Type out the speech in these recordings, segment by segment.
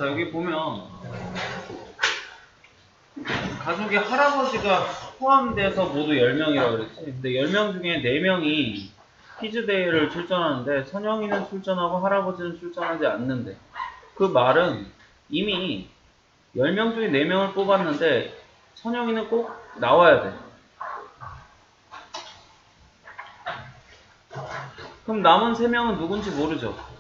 자, 여기 보면 가족의 할아버지가 포함돼서 모두 10명이라고 그랬지. 근데 10명 중에 4명이 퀴즈대회를 출전하는데 선영이는 출전하고 할아버지는 출전하지 않는데, 그 말은 이미 10명 중에 4명을 뽑았는데 선영이는 꼭 나와야 돼. 그럼 남은 3명은 누군지 모르죠.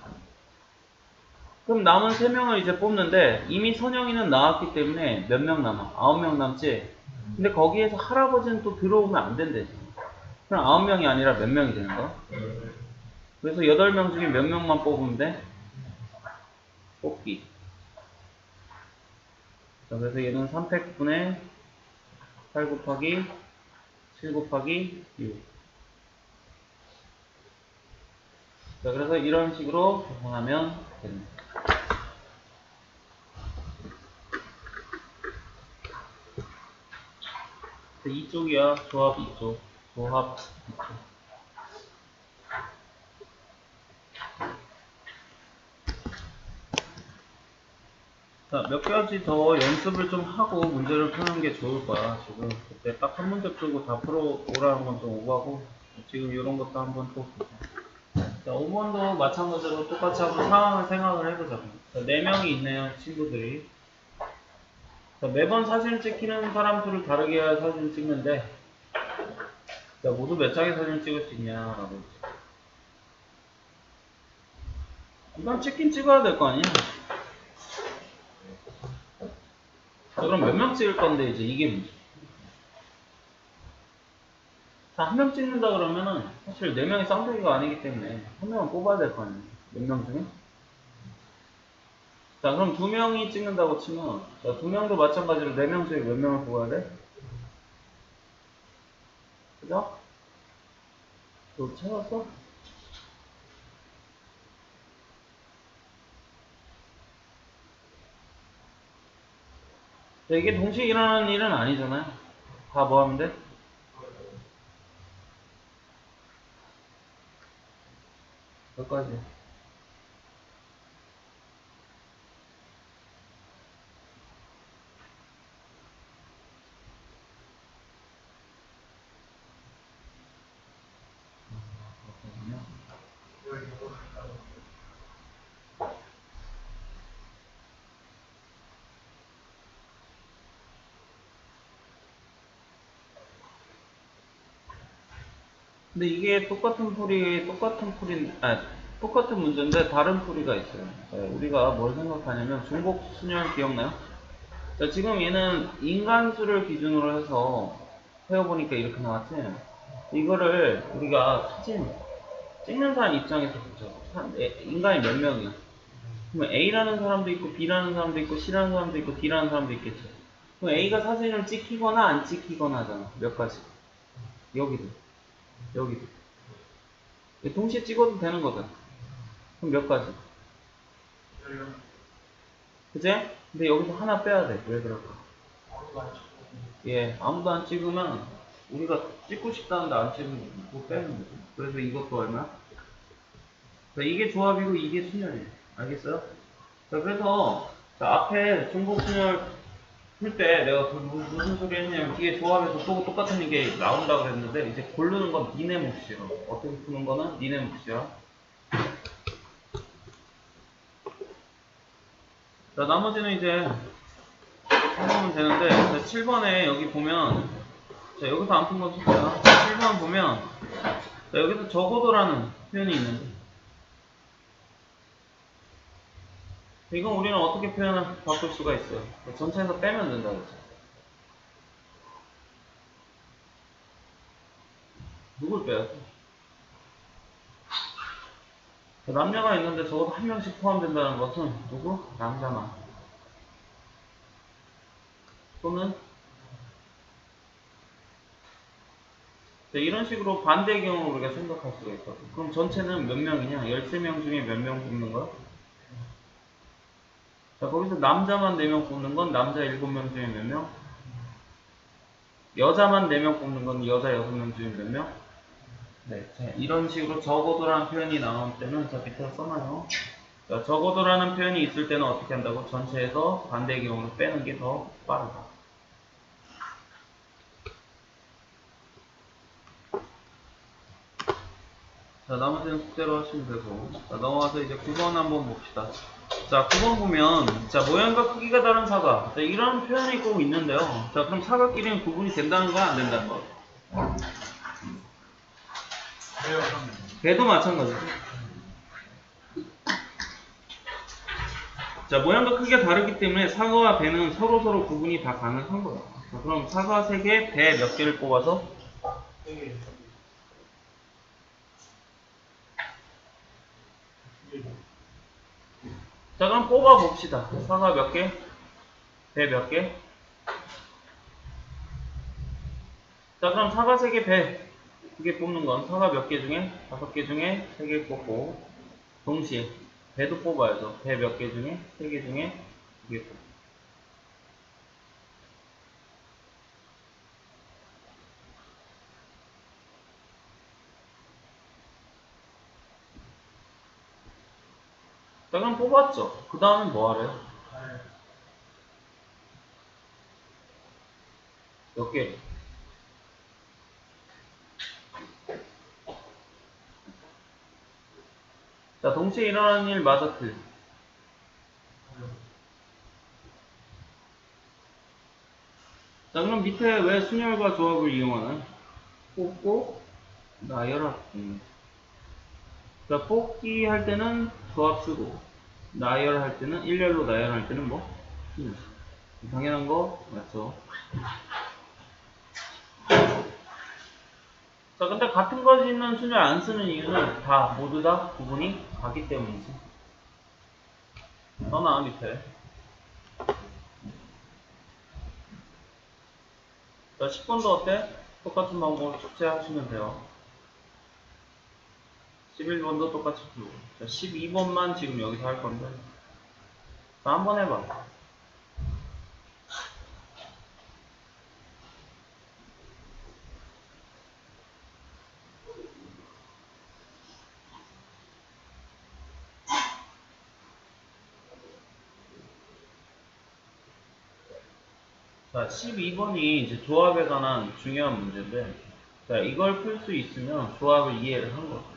그럼 남은 3명을 이제 뽑는데 이미 선영이는 나왔기 때문에 몇 명 남아? 9명 남지? 근데 거기에서 할아버지는 또 들어오면 안 된대. 그럼 9명이 아니라 몇 명이 되는 거야? 그래서 8명 중에 몇 명만 뽑으면 돼? 뽑기. 자, 그래서 얘는 3팩분의 8 곱하기 7 곱하기 6. 자, 그래서 이런 식으로 계산하면 됩니다. 이쪽이야. 조합 이쪽. 조합 이쪽. 자, 몇 가지 더 연습을 좀 하고 문제를 푸는 게 좋을 거야. 지금 그때 딱 한 문제 풀고 다 풀어오라는 건 좀 오버하고, 지금 이런 것도 한번 또 보자. 자, 5번도 마찬가지로 똑같이 한번 상황을 생각을 해보자. 자, 4명이 있네요, 친구들이. 자, 매번 사진 찍히는 사람 수를 다르게 해야 사진 찍는데, 자, 모두 몇 장의 사진을 찍을 수 있냐라고 했지. 이건 찍긴 찍어야 될 거 아니야? 자, 그럼 몇 명 찍을 건데, 이제 이게 문제. 자, 한 명 찍는다 그러면은 사실 4명이 쌍둥이가 아니기 때문에 한 명은 뽑아야 될 거 아니에요. 몇 명 중에? 자, 그럼 2명이 찍는다고 치면, 자, 2명도 마찬가지로 4명 중에 몇 명을 뽑아야 돼? 그죠? 너 찾았어? 자, 이게 동시에 일어나는 일은 아니잖아요. 다 뭐 하면 돼? 몇 가지? 근데 이게 똑같은 문제인데 다른 풀이가 있어요. 자, 우리가 뭘 생각하냐면 중복 순열 기억나요? 자, 지금 얘는 인간수를 기준으로 해서 세어보니까 이렇게 나왔지? 이거를 우리가 사진 찍는 사람 입장에서 보죠. 인간이 몇 명이야? 그러면 A라는 사람도 있고 B라는 사람도 있고 C라는 사람도 있고 D라는 사람도 있겠죠. 그럼 A가 사진을 찍히거나 안 찍히거나 하잖아. 몇 가지. 여기도. 여기도. 동시에 찍어도 되는 거잖아. 그럼 몇 가지? 그제? 근데 여기서 하나 빼야 돼. 왜 그럴까? 예, 아무도 안 찍으면 우리가 찍고 싶다는데 안 찍으면 그거 빼는 거죠. 그래서 이것도 얼마? 자, 이게 조합이고 이게 순열이에요. 알겠어요? 자, 그래서 자, 앞에 중복 순열 풀 때 내가 무슨 소리 했냐면 뒤에 조합에서 또 똑같은 게 나온다고 그랬는데 이제 고르는 건 니네 몫이야. 어떻게 푸는 거는 니네 몫이야. 자, 나머지는 이제 해보면 되는데, 자, 7번에 여기 보면, 자, 여기서 안 푼 건 숙제야. 7번 보면, 자, 여기서 적어도라는 표현이 있는데, 이건 우리는 어떻게 표현을 바꿀 수가 있어요. 전체에서 빼면 된다 그랬죠. 누굴 빼야 돼? 자, 남녀가 있는데 적어도 한 명씩 포함된다는 것은 누구? 남자만. 또는 자, 이런 식으로 반대의 경우를 우리가 생각할 수가 있거든. 그럼 전체는 몇 명이냐? 13명 중에 몇 명 뽑는 거야? 자, 거기서 남자만 4명 뽑는 건 남자 7명 중에 몇 명? 여자만 4명 뽑는 건 여자 6명 중에 몇 명? 네, 자, 이런 식으로 적어도라는 표현이 나올 때는 자, 밑에 써놔요. 자, 자, 적어도라는 표현이 있을 때는 어떻게 한다고? 전체에서 반대의 경우를 빼는 게 더 빠르다. 자, 나머지는 숙제로 하시면 되고. 자, 넘어가서 이제 9번 한번 봅시다. 자, 9번 보면, 자, 모양과 크기가 다른 사과. 자, 이런 표현이 꼭 있는데요. 자, 그럼 사과끼리는 구분이 된다는 거야, 안 된다는 거야? 배도 마찬가지죠. 자, 모양과 크기가 다르기 때문에 사과와 배는 서로서로 구분이 다 가능한 거예요. 자, 그럼 사과 3개, 배 몇 개를 뽑아서? 자, 그럼 뽑아봅시다. 사과 몇 개? 배 몇 개? 자, 그럼 사과 3개, 배 2개 뽑는 건 사과 몇 개 중에? 5개 중에 3개 뽑고, 동시에 배도 뽑아야죠. 배 몇 개 중에? 3개 중에 2개 뽑고. 자, 그럼 뽑았죠. 그 다음에 뭐 하래요? 몇 개? 자, 동시에 일어나는 일 맞아, 틀. 자, 그럼 밑에 왜 순열과 조합을 이용하는? 뽑고, 나열하기. 자, 뽑기 할 때는 조합 쓰고, 나열할 때는, 일렬로 나열할 때는 뭐? 순열. 당연한 거 맞죠? 자, 근데 같은 거지는 순열 안 쓰는 이유는 다, 모두 다 구분이 가기 때문이지. 더 나아, 밑에. 자, 10번도 어때? 똑같은 방법으로 숙제하시면 돼요. 11번도 똑같이 풀고. 자, 12번만 지금 여기서 할 건데. 자, 한번 해봐. 자, 12번이 이제 조합에 관한 중요한 문제인데, 자, 이걸 풀 수 있으면 조합을 이해를 한 거죠.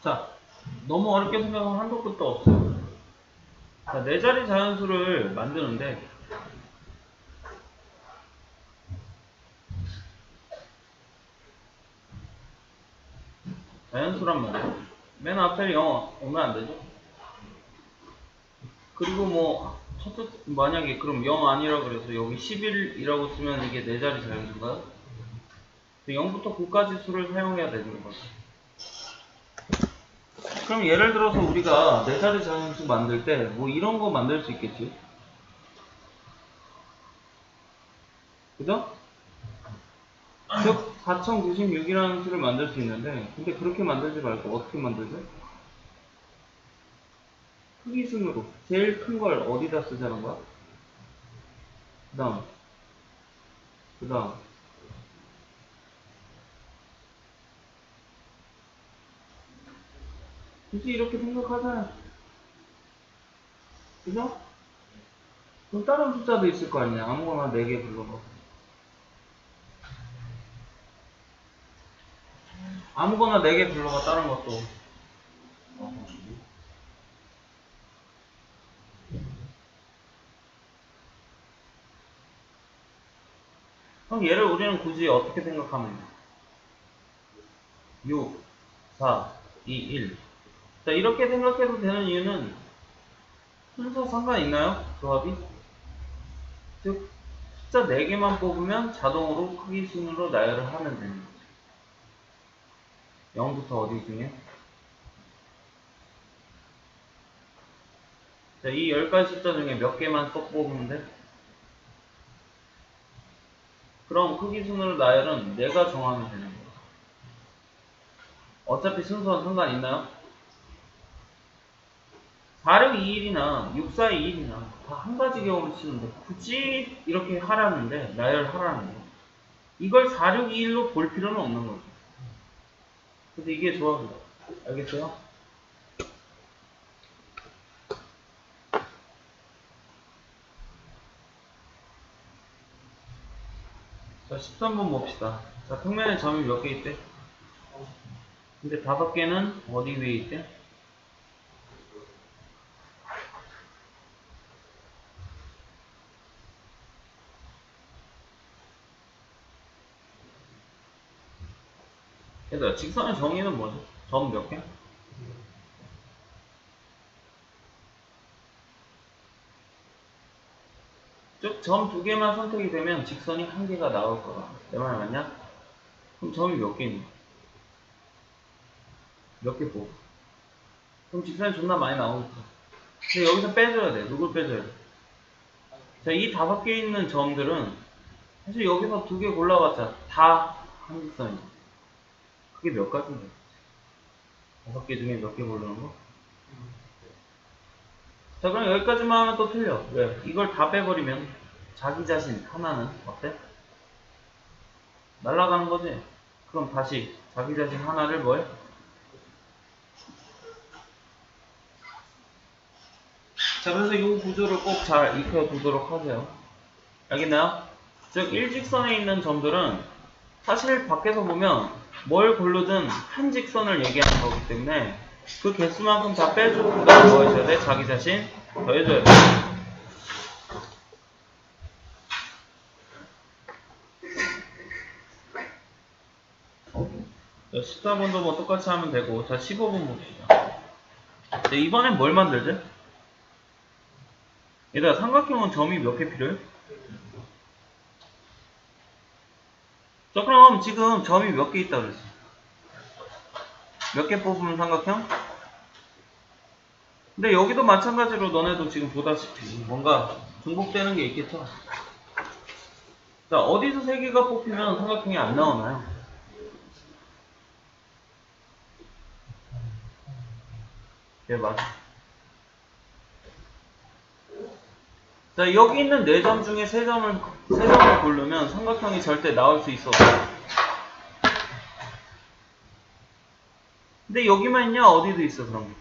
자, 너무 어렵게 생각하면 한도 끝도 없어요. 자, 네 자리 자연수를 만드는데, 자연수란 말이에요. 맨 앞에 0 오면 안 되죠? 그리고 뭐, 만약에 그럼 0 아니라 그래서 여기 11이라고 쓰면 이게 네 자리 자연수인가요? 0부터 9까지 수를 사용해야 되는 거죠. 그럼 예를 들어서 우리가 네 자리 자연수 만들 때 뭐 이런 거 만들 수 있겠지? 그죠? 즉 4096이라는 수를 만들 수 있는데, 근데 그렇게 만들지 말고 어떻게 만들죠? 크기 순으로 제일 큰 걸 어디다 쓰자는 거야? 그 다음 굳이 이렇게 생각하잖아. 그죠? 그럼 다른 숫자도 있을 거 아니야. 아무거나 4개 불러봐. 아무거나 4개 불러봐. 다른 것도. 그럼 얘를 우리는 굳이 어떻게 생각하면 돼? 6, 4, 2, 1. 자, 이렇게 생각해도 되는 이유는 순서 상관 있나요? 조합이? 즉 숫자 4개만 뽑으면 자동으로 크기 순으로 나열을 하면 됩니다. 0부터 어디 중에? 자, 이 10가지 숫자 중에 몇 개만 쏙 뽑으면 돼? 그럼 크기 순으로 나열은 내가 정하면 되는 거야. 어차피 순서는 상관 있나요? 4621이나 6421이나 다 한 가지 경우를 치는데 굳이 이렇게 하라는데 나열하라는데 이걸 4621로 볼 필요는 없는 거죠. 근데 이게 조합이야. 알겠어요? 자, 13번 봅시다. 자, 평면에 점이 몇 개 있대? 근데 5개는 어디 위에 있대? 얘들아, 직선의 정의는 뭐죠? 점 몇 개? 즉, 점 2개만 선택이 되면 직선이 1개가 나올 거다. 내 말 맞냐? 그럼 점이 몇 개니? 몇 개 뽑아? 그럼 직선이 존나 많이 나오겠지. 근데 여기서 빼줘야 돼. 누굴 빼줘야 돼? 자, 이 5개 있는 점들은 사실 여기서 2개 골라봤자 다 한직선이야. 그게 몇 가지인데? 5개 중에 몇 개 고르는 거? 자, 그럼 여기까지만 하면 또 틀려. 왜? 이걸 다 빼버리면 자기 자신 하나는 어때? 날아가는 거지. 그럼 다시 자기 자신 하나를 뭐해? 자, 그래서 이 구조를 꼭 잘 익혀두도록 하세요. 알겠나요? 즉, 일직선에 있는 점들은 사실 밖에서 보면 뭘 고르든 한 직선을 얘기하는 거기 때문에 그 개수만큼 다 빼주고 그 다음 뭐 해줘야 돼? 자기 자신 더해줘야 돼. 자, 14번도 뭐 똑같이 하면 되고. 자, 15번 봅시다. 자, 이번엔 뭘 만들지? 얘들아, 삼각형은 점이 몇 개 필요해? 자, 그럼 지금 점이 몇 개 있다 그랬어? 몇 개 뽑으면 삼각형? 근데 여기도 마찬가지로 너네도 지금 보다시피 뭔가 중복되는 게 있겠죠? 자, 어디서 3개가 뽑히면 삼각형이 안 나오나요? 네, 맞아. 자, 여기 있는 4점 중에 3점을 고르면 삼각형이 절대 나올 수 있어. 근데 여기만 있냐? 어디도 있어, 그럼.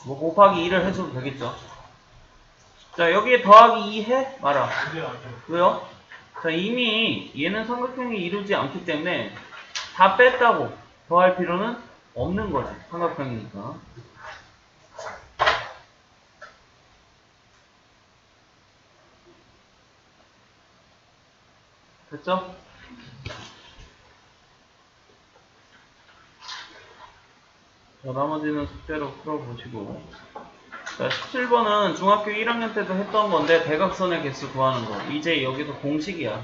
뭐 곱하기 2를 해줘도 되겠죠. 자, 여기에 더하기 2 해? 말아. 왜요? 자, 이미 얘는 삼각형이 이루지 않기 때문에 다 뺐다고 더할 필요는 없는 거지. 삼각형이니까. 됐죠? 자, 나머지는 숙제로 풀어보시고. 자, 17번은 중학교 1학년 때도 했던 건데 대각선의 개수 구하는 거. 이제 여기서 공식이야.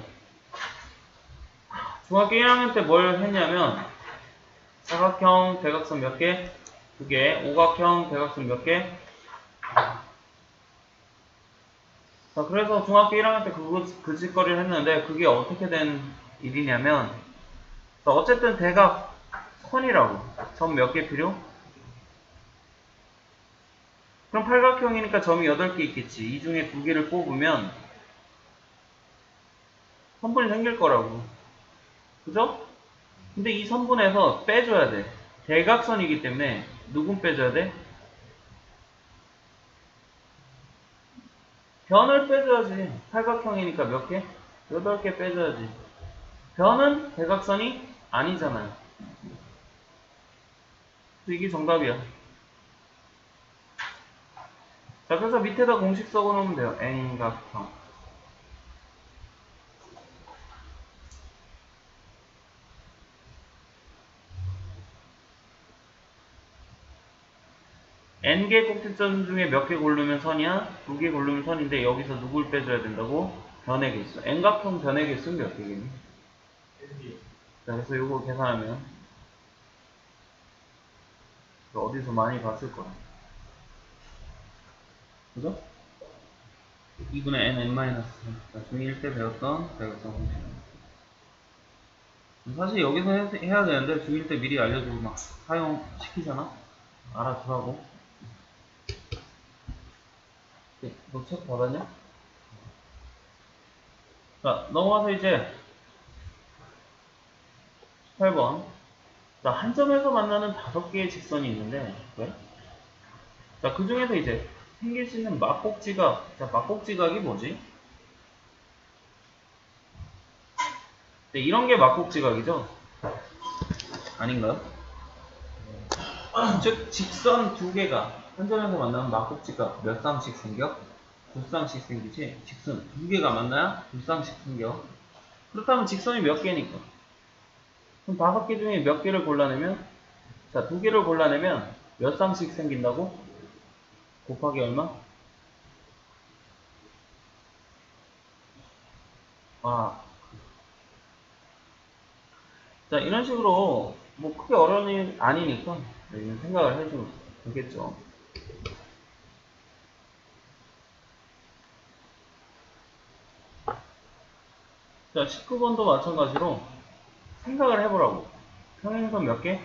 중학교 1학년 때 뭘 했냐면 사각형 대각선 몇 개? 2개. 오각형 대각선 몇 개? 자, 그래서 중학교 1학년 때 그 짓거리를 했는데 그게 어떻게 된 일이냐면 자, 어쨌든 대각선이라고. 점 몇 개 필요? 그럼 팔각형이니까 점이 8개 있겠지. 이 중에 2개를 뽑으면 선분이 생길 거라고. 그죠? 근데 이 선분에서 빼줘야 돼. 대각선이기 때문에 누군 빼줘야 돼? 변을 빼줘야지. 팔각형이니까 몇 개? 8개 빼줘야지. 변은 대각선이 아니잖아요. 이게 정답이야. 자, 그래서 밑에다 공식 써놓으면 돼요. N각형. n개 꼭지점 중에 몇 개 고르면 선이야? 2개 고르면 선인데 여기서 누굴 빼줘야 된다고? 변의 개수. n각형 변의 개수는 몇 개겠니? 자, 그래서 이거 계산하면 어디서 많이 봤을 거야. 그죠? 2분의 n-3. 중1 때 배웠던 대각선 공식. 사실 여기서 해야 되는데 중1 때 미리 알려주고 막 사용시키잖아? 알아두라고. 너 책 받았냐? 자, 넘어가서 이제 18번. 자, 한 점에서 만나는 5개의 직선이 있는데, 왜? 자, 그 중에서 이제 생길 수 있는 막곡지각. 자, 막곡지각이 뭐지? 네, 이런 게 막곡지각이죠? 아닌가요? 즉, 직선 2개가 한 점에서 만나면 막곡지각 몇 쌍씩 생겨? 2쌍씩 생기지? 직선 2개가 만나야 2쌍씩 생겨. 그렇다면 직선이 몇 개니까? 그럼 5개 중에 몇 개를 골라내면? 자, 2개를 골라내면 몇 쌍씩 생긴다고? 곱하기 얼마? 아, 자, 이런 식으로 뭐 크게 어려운 일 아니니까 생각을 해주면 되겠죠. 자, 19번도 마찬가지로 생각을 해보라고. 평행선 몇 개?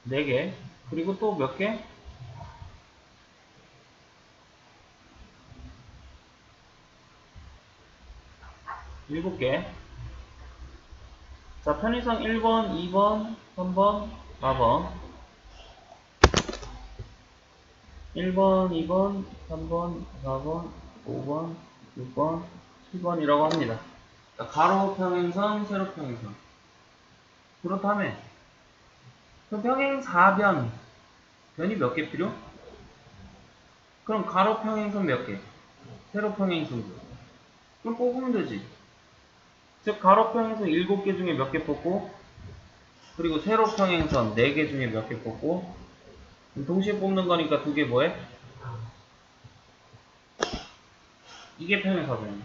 4개. 그리고 또 몇 개? 7개. 자, 편의상 1번, 2번, 3번, 4번. 1번, 2번, 3번, 4번, 5번, 6번, 7번이라고 합니다. 자, 가로 평행선, 세로 평행선. 그렇다면 그 평행사변 변이 몇 개 필요? 그럼 가로 평행선 몇 개? 세로 평행선 그럼 뽑으면 되지. 즉 가로 평행선 7개 중에 몇 개 뽑고 그리고 세로 평행선 4개 중에 몇 개 뽑고 동시에 뽑는 거니까 2개 뭐해? 이게 평행사변이야.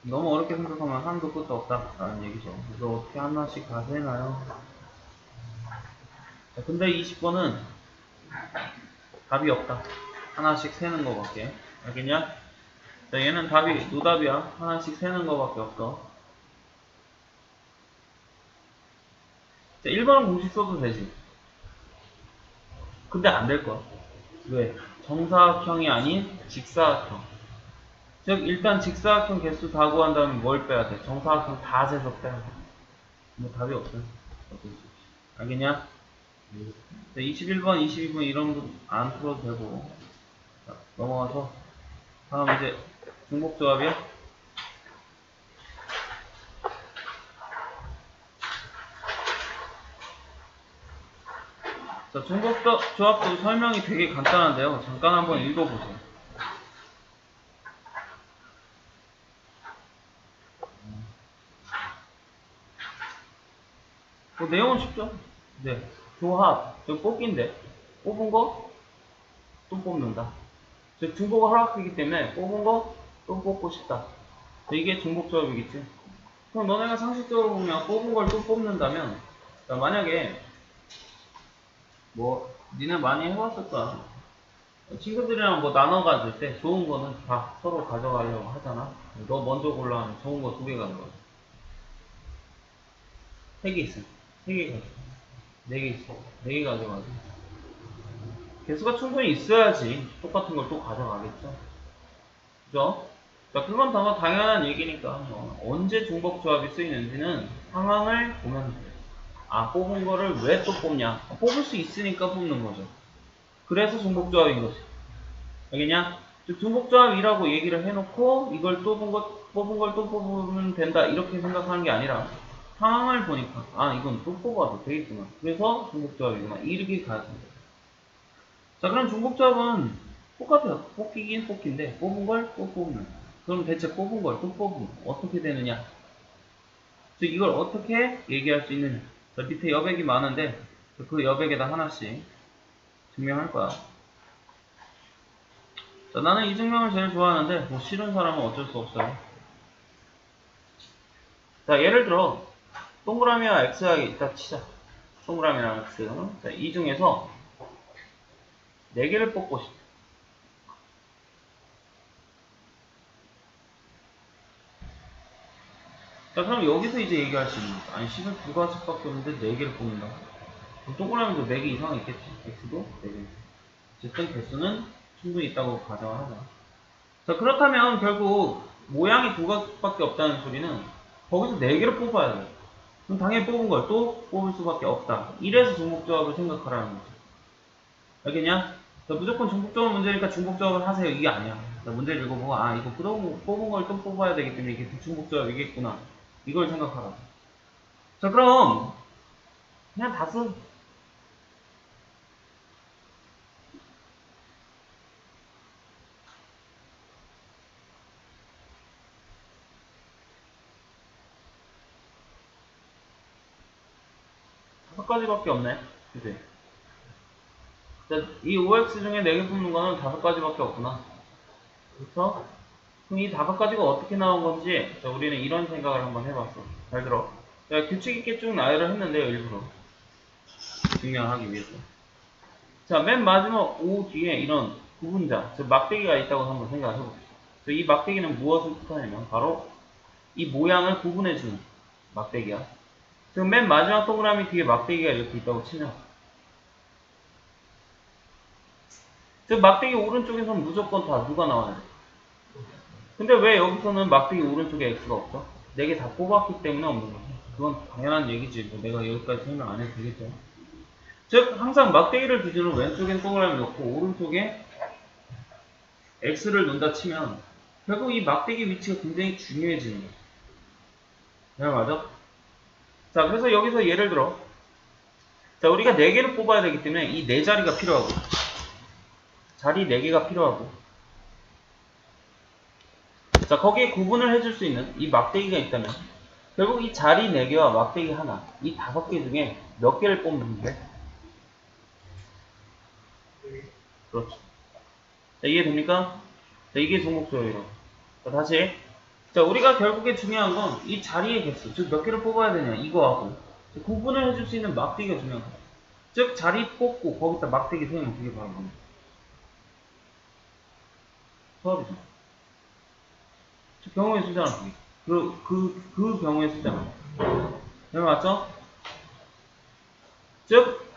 너무 어렵게 생각하면 한도 끝도 없다 라는 얘기죠. 그래서 어떻게 하나씩 다 세나요? 자, 근데 20번은 답이 없다. 하나씩 세는 거밖에. 알겠냐? 자, 얘는 답이 노답이야. 하나씩 세는 거밖에 없어. 자, 1번은 공식 써도 되지. 근데 안 될 거야. 왜? 정사각형이 아닌 직사각형. 즉 일단 직사각형 개수 다 구한 다음에 뭘 빼야 돼? 정사각형 다 세서 빼야 돼. 뭐 답이 없어. 알겠냐? 자, 21번, 22번 이런 거 안 풀어도 되고. 자, 넘어가서 다음 이제 중복조합이야. 자, 중복조합도 설명이 되게 간단한데요. 잠깐 한번 읽어보세요. 내용은 쉽죠? 네. 조합, 저 뽑기인데 뽑은 거 또 뽑는다. 즉 중복을 허락하기 때문에 뽑은 거 또 뽑고 싶다. 이게 중복조합이겠지. 그럼 너네가 상식적으로 보면 뽑은 걸 또 뽑는다면 만약에 뭐 니네 많이 해봤을 거야. 친구들이랑 뭐 나눠 가질 때 좋은 거는 다 서로 가져가려고 하잖아. 너 먼저 골라면 좋은 거 2개 가져가. 3개 있어. 3개 가져가. 4개 있어. 4개 가져가지. 개수가 충분히 있어야지 똑같은 걸 또 가져가겠죠. 그죠? 자, 그건 당연한 얘기니까 언제 중복조합이 쓰이는지는 상황을 보면 돼요. 아, 뽑은 거를 왜 또 뽑냐? 뽑을 수 있으니까 뽑는 거죠. 그래서 중복조합인 거지. 알겠냐? 중복조합이라고 얘기를 해놓고 이걸 뽑은 걸 또 뽑으면 된다 이렇게 생각하는 게 아니라 상황을 보니까 아, 이건 또 뽑아도 되겠구나. 그래서 중복조합이구나. 이렇게 가야 됩니다. 자, 그럼 중복조합은 똑같아요. 뽑기긴 뽑기인데 뽑은 걸 또 뽑는. 그럼 대체 뽑은 걸 또 뽑으면 어떻게 되느냐? 그래서 이걸 어떻게 얘기할 수 있느냐. 자, 밑에 여백이 많은데 그 여백에다 하나씩 증명할 거야. 자, 나는 이 증명을 제일 좋아하는데 뭐 싫은 사람은 어쩔 수 없어요. 자, 예를 들어 동그라미와 x가 있다 치자. 동그라미랑 x. 자, 이 중에서 4개를 뽑고 싶다. 자, 그럼 여기서 이제 얘기할 수 있는 거야. 아니, 식은 2가지밖에 없는데 4개를 뽑는다. 그럼 동그라미도 4개 이상 있겠지. x도 4개. 어쨌든 개수는 충분히 있다고 가정을 하자. 자, 그렇다면 결국 모양이 2가지밖에 없다는 소리는 거기서 4개를 뽑아야 돼. 그럼 당연히 뽑은 걸 또 뽑을 수밖에 없다. 이래서 중복조합을 생각하라는 거죠. 알겠냐? 자, 무조건 중복조합 문제니까 중복조합을 하세요. 이게 아니야. 자, 문제를 읽어보고, 아, 이거 뽑은 걸 또 뽑아야 되기 때문에 이게 중복조합이겠구나. 이걸 생각하라. 자, 그럼, 그냥 다 써. 다섯 가지밖에 없네. 그치? 자, 이 OX 중에 4개 뽑는 거는 5가지밖에 없구나. 그렇죠? 그럼 이 5가지가 어떻게 나온 건지, 자, 우리는 이런 생각을 한번 해봤어. 잘 들어. 자, 규칙 있게 쭉 나열을 했는데요, 일부러. 증명하기 위해서. 자, 맨 마지막 O 뒤에 이런 구분자, 즉 막대기가 있다고 한번 생각을 해봅시다. 이 막대기는 무엇을 뜻하냐면 바로 이 모양을 구분해주는 막대기야. 지금 맨 마지막 동그라미 뒤에 막대기가 이렇게 있다고 치면, 즉 막대기 오른쪽에서는 무조건 다 누가 나와야 돼. 근데 왜 여기서는 막대기 오른쪽에 X가 없어? 4개 다 뽑았기 때문에 없는 거지. 그건 당연한 얘기지. 뭐 내가 여기까지 설명 안 해도 되겠죠. 즉 항상 막대기를 기준으로 왼쪽엔 동그라미 놓고 오른쪽에 X를 놓는다 치면 결국 이 막대기 위치가 굉장히 중요해지는 거죠. 네, 맞아? 자, 그래서 여기서 예를 들어, 자, 우리가 4개를 뽑아야 되기 때문에 이 4자리가 필요하고, 자리 4개가 필요하고, 자, 거기에 구분을 해줄 수 있는 이 막대기가 있다면, 결국 이 자리 4개와 막대기 하나, 이 5개 중에 몇 개를 뽑는데? 그렇죠. 자, 이해됩니까? 자, 이게 종목조율이라고. 자, 다시. 자, 우리가 결국에 중요한 건 이 자리의 개수, 즉 몇 개를 뽑아야 되냐, 이거하고, 구분을 해줄 수 있는 막대기가 중요한 거야. 즉, 자리 뽑고, 거기다 막대기 세우면 그게 바로 뭡니까? 수업이죠. 즉, 경우의 수잖아, 그게. 그 경우의 수잖아. 네, 맞죠? 즉,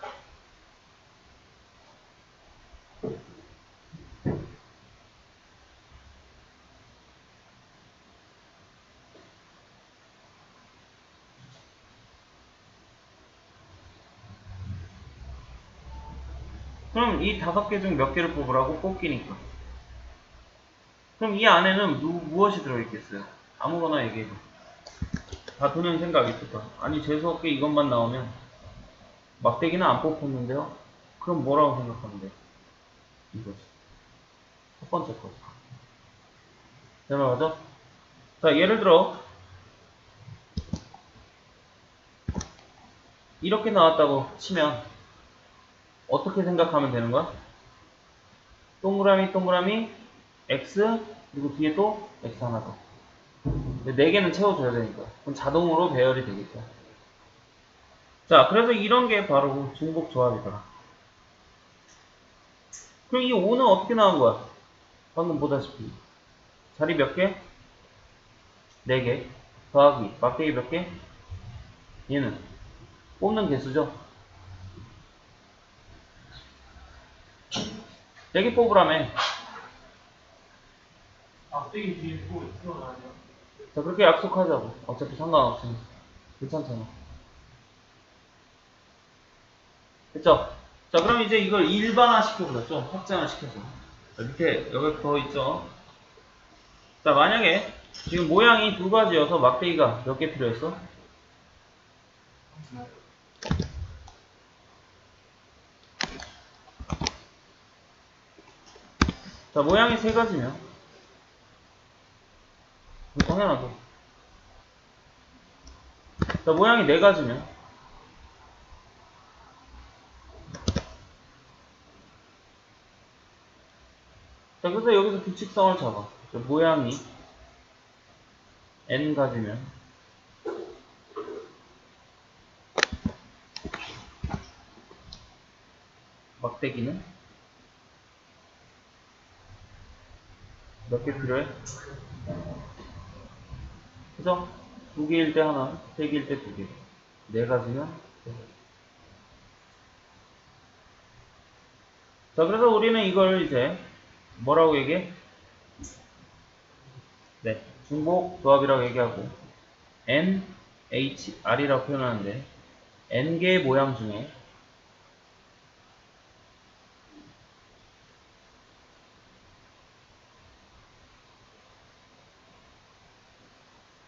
그럼 이 5개 중 몇 개를 뽑으라고? 뽑기니까. 그럼 이 안에는 무엇이 들어있겠어요? 아무거나 얘기해줘. 다 드는 생각이 있을 거야. 아니, 재수없게 이것만 나오면 막대기는 안 뽑혔는데요? 그럼 뭐라고 생각하면 돼? 이거지. 첫 번째 거지. 맞아? 자, 예를 들어 이렇게 나왔다고 치면 어떻게 생각하면 되는 거야? 동그라미 동그라미 X 그리고 뒤에 또 X 하나 더. 4개는 채워줘야 되니까. 그럼 자동으로 배열이 되겠죠. 자, 그래서 이런 게 바로 중복 조합이더라. 그럼 이 5는 어떻게 나온 거야? 방금 보다시피. 자리 몇 개? 4개. 더하기. 막대기 몇 개? 얘는. 뽑는 개수죠? 4개 뽑으라며. 막대기 뒤에 또 튀어나와요. 자, 그렇게 약속하자고. 어차피 상관없으니까. 괜찮잖아. 됐죠? 자, 그럼 이제 이걸 일반화 시켜보자. 좀 확장을 시켜서. 자, 밑에 여기 더 있죠? 자, 만약에 지금 모양이 2가지여서 막대기가 몇 개 필요했어? 자, 모양이 3가지면 당연하죠. 자, 모양이 네 가지면. 자, 그래서 여기서 규칙성을 잡아. 자, 모양이 n 가지면. 막대기는 몇 개 필요해? 그죠? 두 개일 때 하나, 세 개일 때 두 개. 네 가지면. 자, 그래서 우리는 이걸 이제 뭐라고 얘기해? 네, 중복 조합이라고 얘기하고 N, H, R이라고 표현하는데 N개의 모양 중에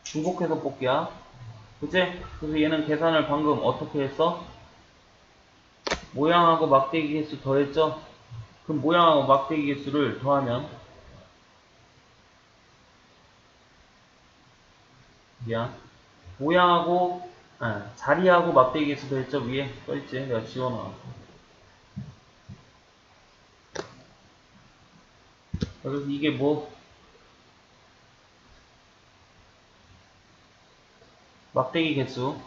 중복해서 뽑기야. 그치? 그래서 얘는 계산을 방금 어떻게 했어? 모양하고 막대기 개수 더했죠? 그럼 모양하고 막대기 개수를 더하면 미안. 모양하고 자리하고 막대기 개수 더했죠? 위에 써있지? 내가 지워놔. 그래서 이게 뭐 막대기 개수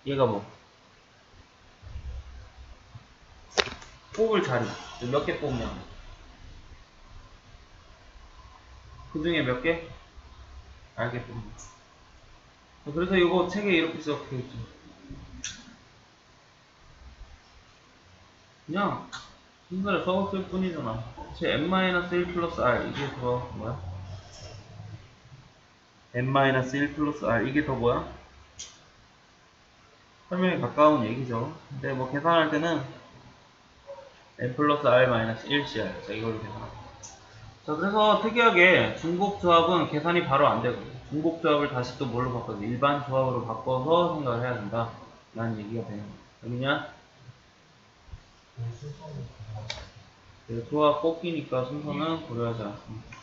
얘가 뭐 뽑을 자리 몇 개 뽑냐 그 중에 몇 개? 알겠고. 그래서 이거 책에 이렇게 써있죠. 그냥 순서를 써봤을 뿐이잖아. 제 n-1 플러스 r 이게 더 뭐야? n-1 플러스 r 이게 더 뭐야? 설명에 가까운 얘기죠. 근데 뭐 계산할 때는 n 플러스 r 마이너스 1cr 자 이걸로 계산하고. 자 그래서 특이하게 중복조합은 계산이 바로 안 되고 중복조합을 다시 또 뭘로 바꿔서 일반 조합으로 바꿔서 생각을 해야 된다 라는 얘기가 되는 거야. 여기냐? 조합 뽑기니까 순서는 고려하지 않습니다.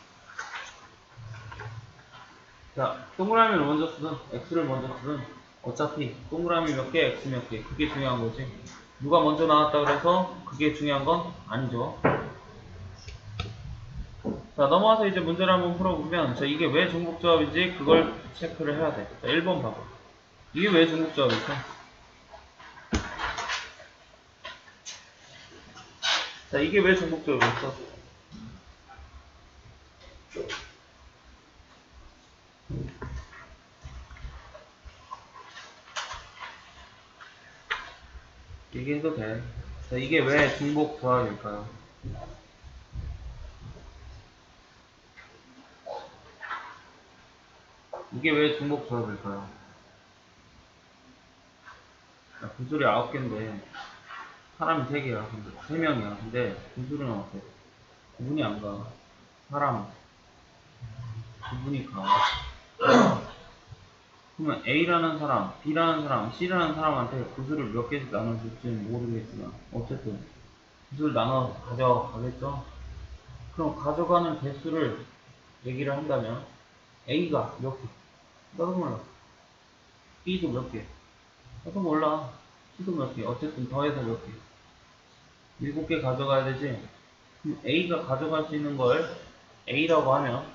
자, 동그라미를 먼저 쓰든 x를 먼저 쓰든 어차피 동그라미 몇 개, x 몇 개 그게 중요한 거지. 누가 먼저 나왔다 그래서 그게 중요한 건 아니죠. 자, 넘어와서 이제 문제를 한번 풀어보면 자, 이게 왜 중복조합인지 그걸 체크를 해야 돼. 자, 1번 봐봐. 이게 왜 중복조합일까? 자, 이게 왜 중복조합일까? 얘기해도 돼. 자, 이게 왜 중복조합일까요? 이게 왜 중복조합일까요? 자, 구슬이 9개인데 사람이 3개야. 근데 3명이야. 근데 구슬은 어때? 구분이 안 가. 사람 구분이 가. 그러면 A라는 사람, B라는 사람, C라는 사람한테 구슬을 몇 개씩 나눠줄지는 모르겠지만 어쨌든 구슬 나눠 가져가겠죠? 그럼 가져가는 개수를 얘기를 한다면 A가 몇 개? 나도 몰라. B도 몇 개? 나도 몰라. C도 몇 개? 어쨌든 더해서 몇 개? 7개 가져가야 되지? 그럼 A가 가져갈 수 있는 걸 A라고 하면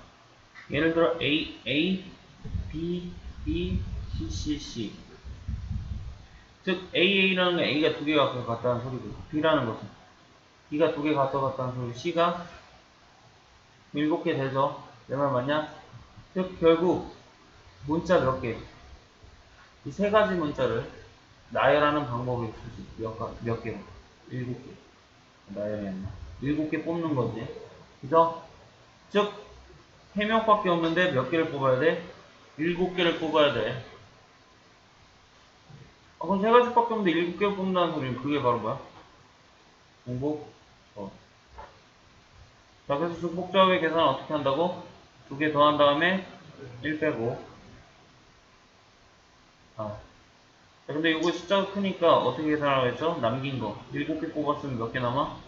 예를 들어 A, B, B, C. 즉 AA라는 건 A가 2개 가져갔다는 소리고 B라는 것은 B가 2개 가져갔다는 소리 C가 7개 되죠. 내 말 맞냐? 즉 결국 문자 몇 개? 이 세 가지 문자를 나열하는 방법이 있지. 몇 개? 7개. 나열이 아니라 7개 뽑는 거지. 그죠? 즉 3명밖에 없는데 몇 개를 뽑아야 돼? 7개를 뽑아야 돼. 그럼 세 가지밖에 없는데 7개를 뽑는다는 소리는 그게 바로 뭐야? 중복? 자, 그래서 중복조합의 계산을 어떻게 한다고? 2개 더한 다음에 1 빼고. 자, 근데 이거 숫자가 크니까 어떻게 계산하라고 했죠? 남긴 거. 7개 뽑았으면 몇 개 남아? 자,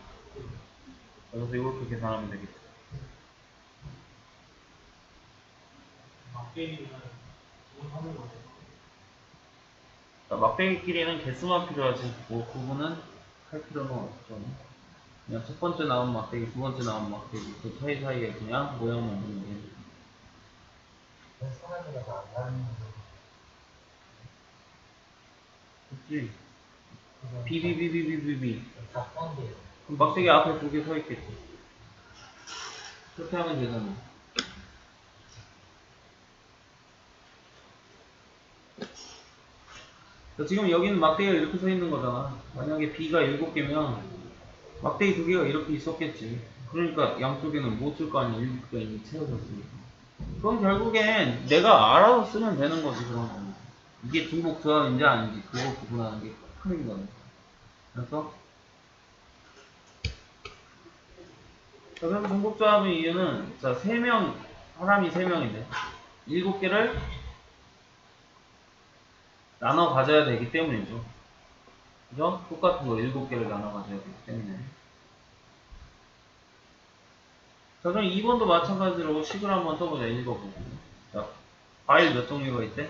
그래서 이렇게 계산하면 되겠죠. 막대기는 뭘 하는 거죠? 그러니까 막대기끼리는 개수만 필요하지 뭐 구분은 할 필요는 없죠. 그냥 첫 번째 나온 막대기, 두 번째 나온 막대기 그 사이사이에 그냥 모양만 보면 돼. 사람이라서 안 가는 그치? 그건 비비비비비비비. 다 딴데 그럼 막대기 앞에 두 개 서 있겠지. 그렇게 하면 되잖아. 자, 지금 여기는 막대기가 이렇게 서 있는 거잖아. 만약에 B가 7개면 막대기 두 개가 이렇게 있었겠지. 그러니까 양쪽에는 못 쓸 거 아니야. 7개가 이미 채워졌으니까. 그럼 결국엔 내가 알아서 쓰면 되는 거지, 그런 거. 이게 중복 조합인지 아닌지 그거 구분하는 게 큰 거네. 그래서 자, 그럼 중복 조합의 이유는 자, 사람이 3명인데 7개를 나눠 가져야 되기 때문이죠. 그죠? 똑같은 거 7개를 나눠 가져야 되기 때문에. 자, 그럼 2번도 마찬가지로 식을 한번 써보자. 읽어보고. 자, 과일 몇 종류가 있대?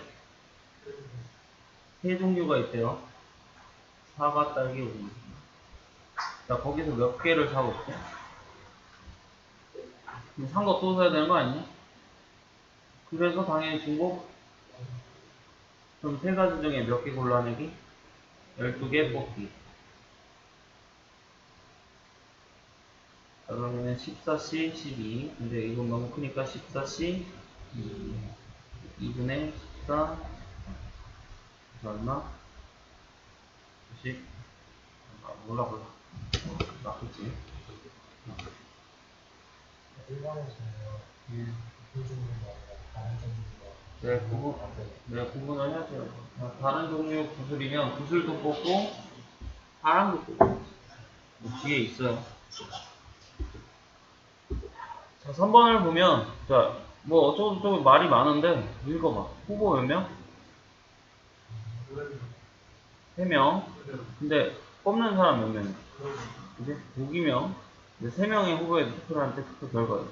3종류가 있대요. 사과, 딸기, 우유. 자, 거기서 몇 개를 사고 있대? 산 거 또 사야 되는 거 아니냐? 그래서 당연히 중복. 그럼 3가지 중에 몇 개 골라내기? 12개 뽑기. 자, 그러면은 14C, 12. 근데 이건 너무 크니까 14C, 2분의 14. 얼마? 90. 아, 몰라. 맞겠지. 일반에서는 음. 그 종류가 아니라 다른 종류가 네, 구분을 해야죠. 다른 종류 구슬이면 구슬도 뽑고, 파랑도 뽑고. 뒤에 있어요. 자, 3번을 보면, 자, 뭐 어쩌고저쩌고 말이 많은데, 읽어봐. 후보 몇 명? 3명. 근데 뽑는 사람 몇 명이야? 그지? 6이명. 근데 3명의 후보에 투표를 할 때 투표 결과예요.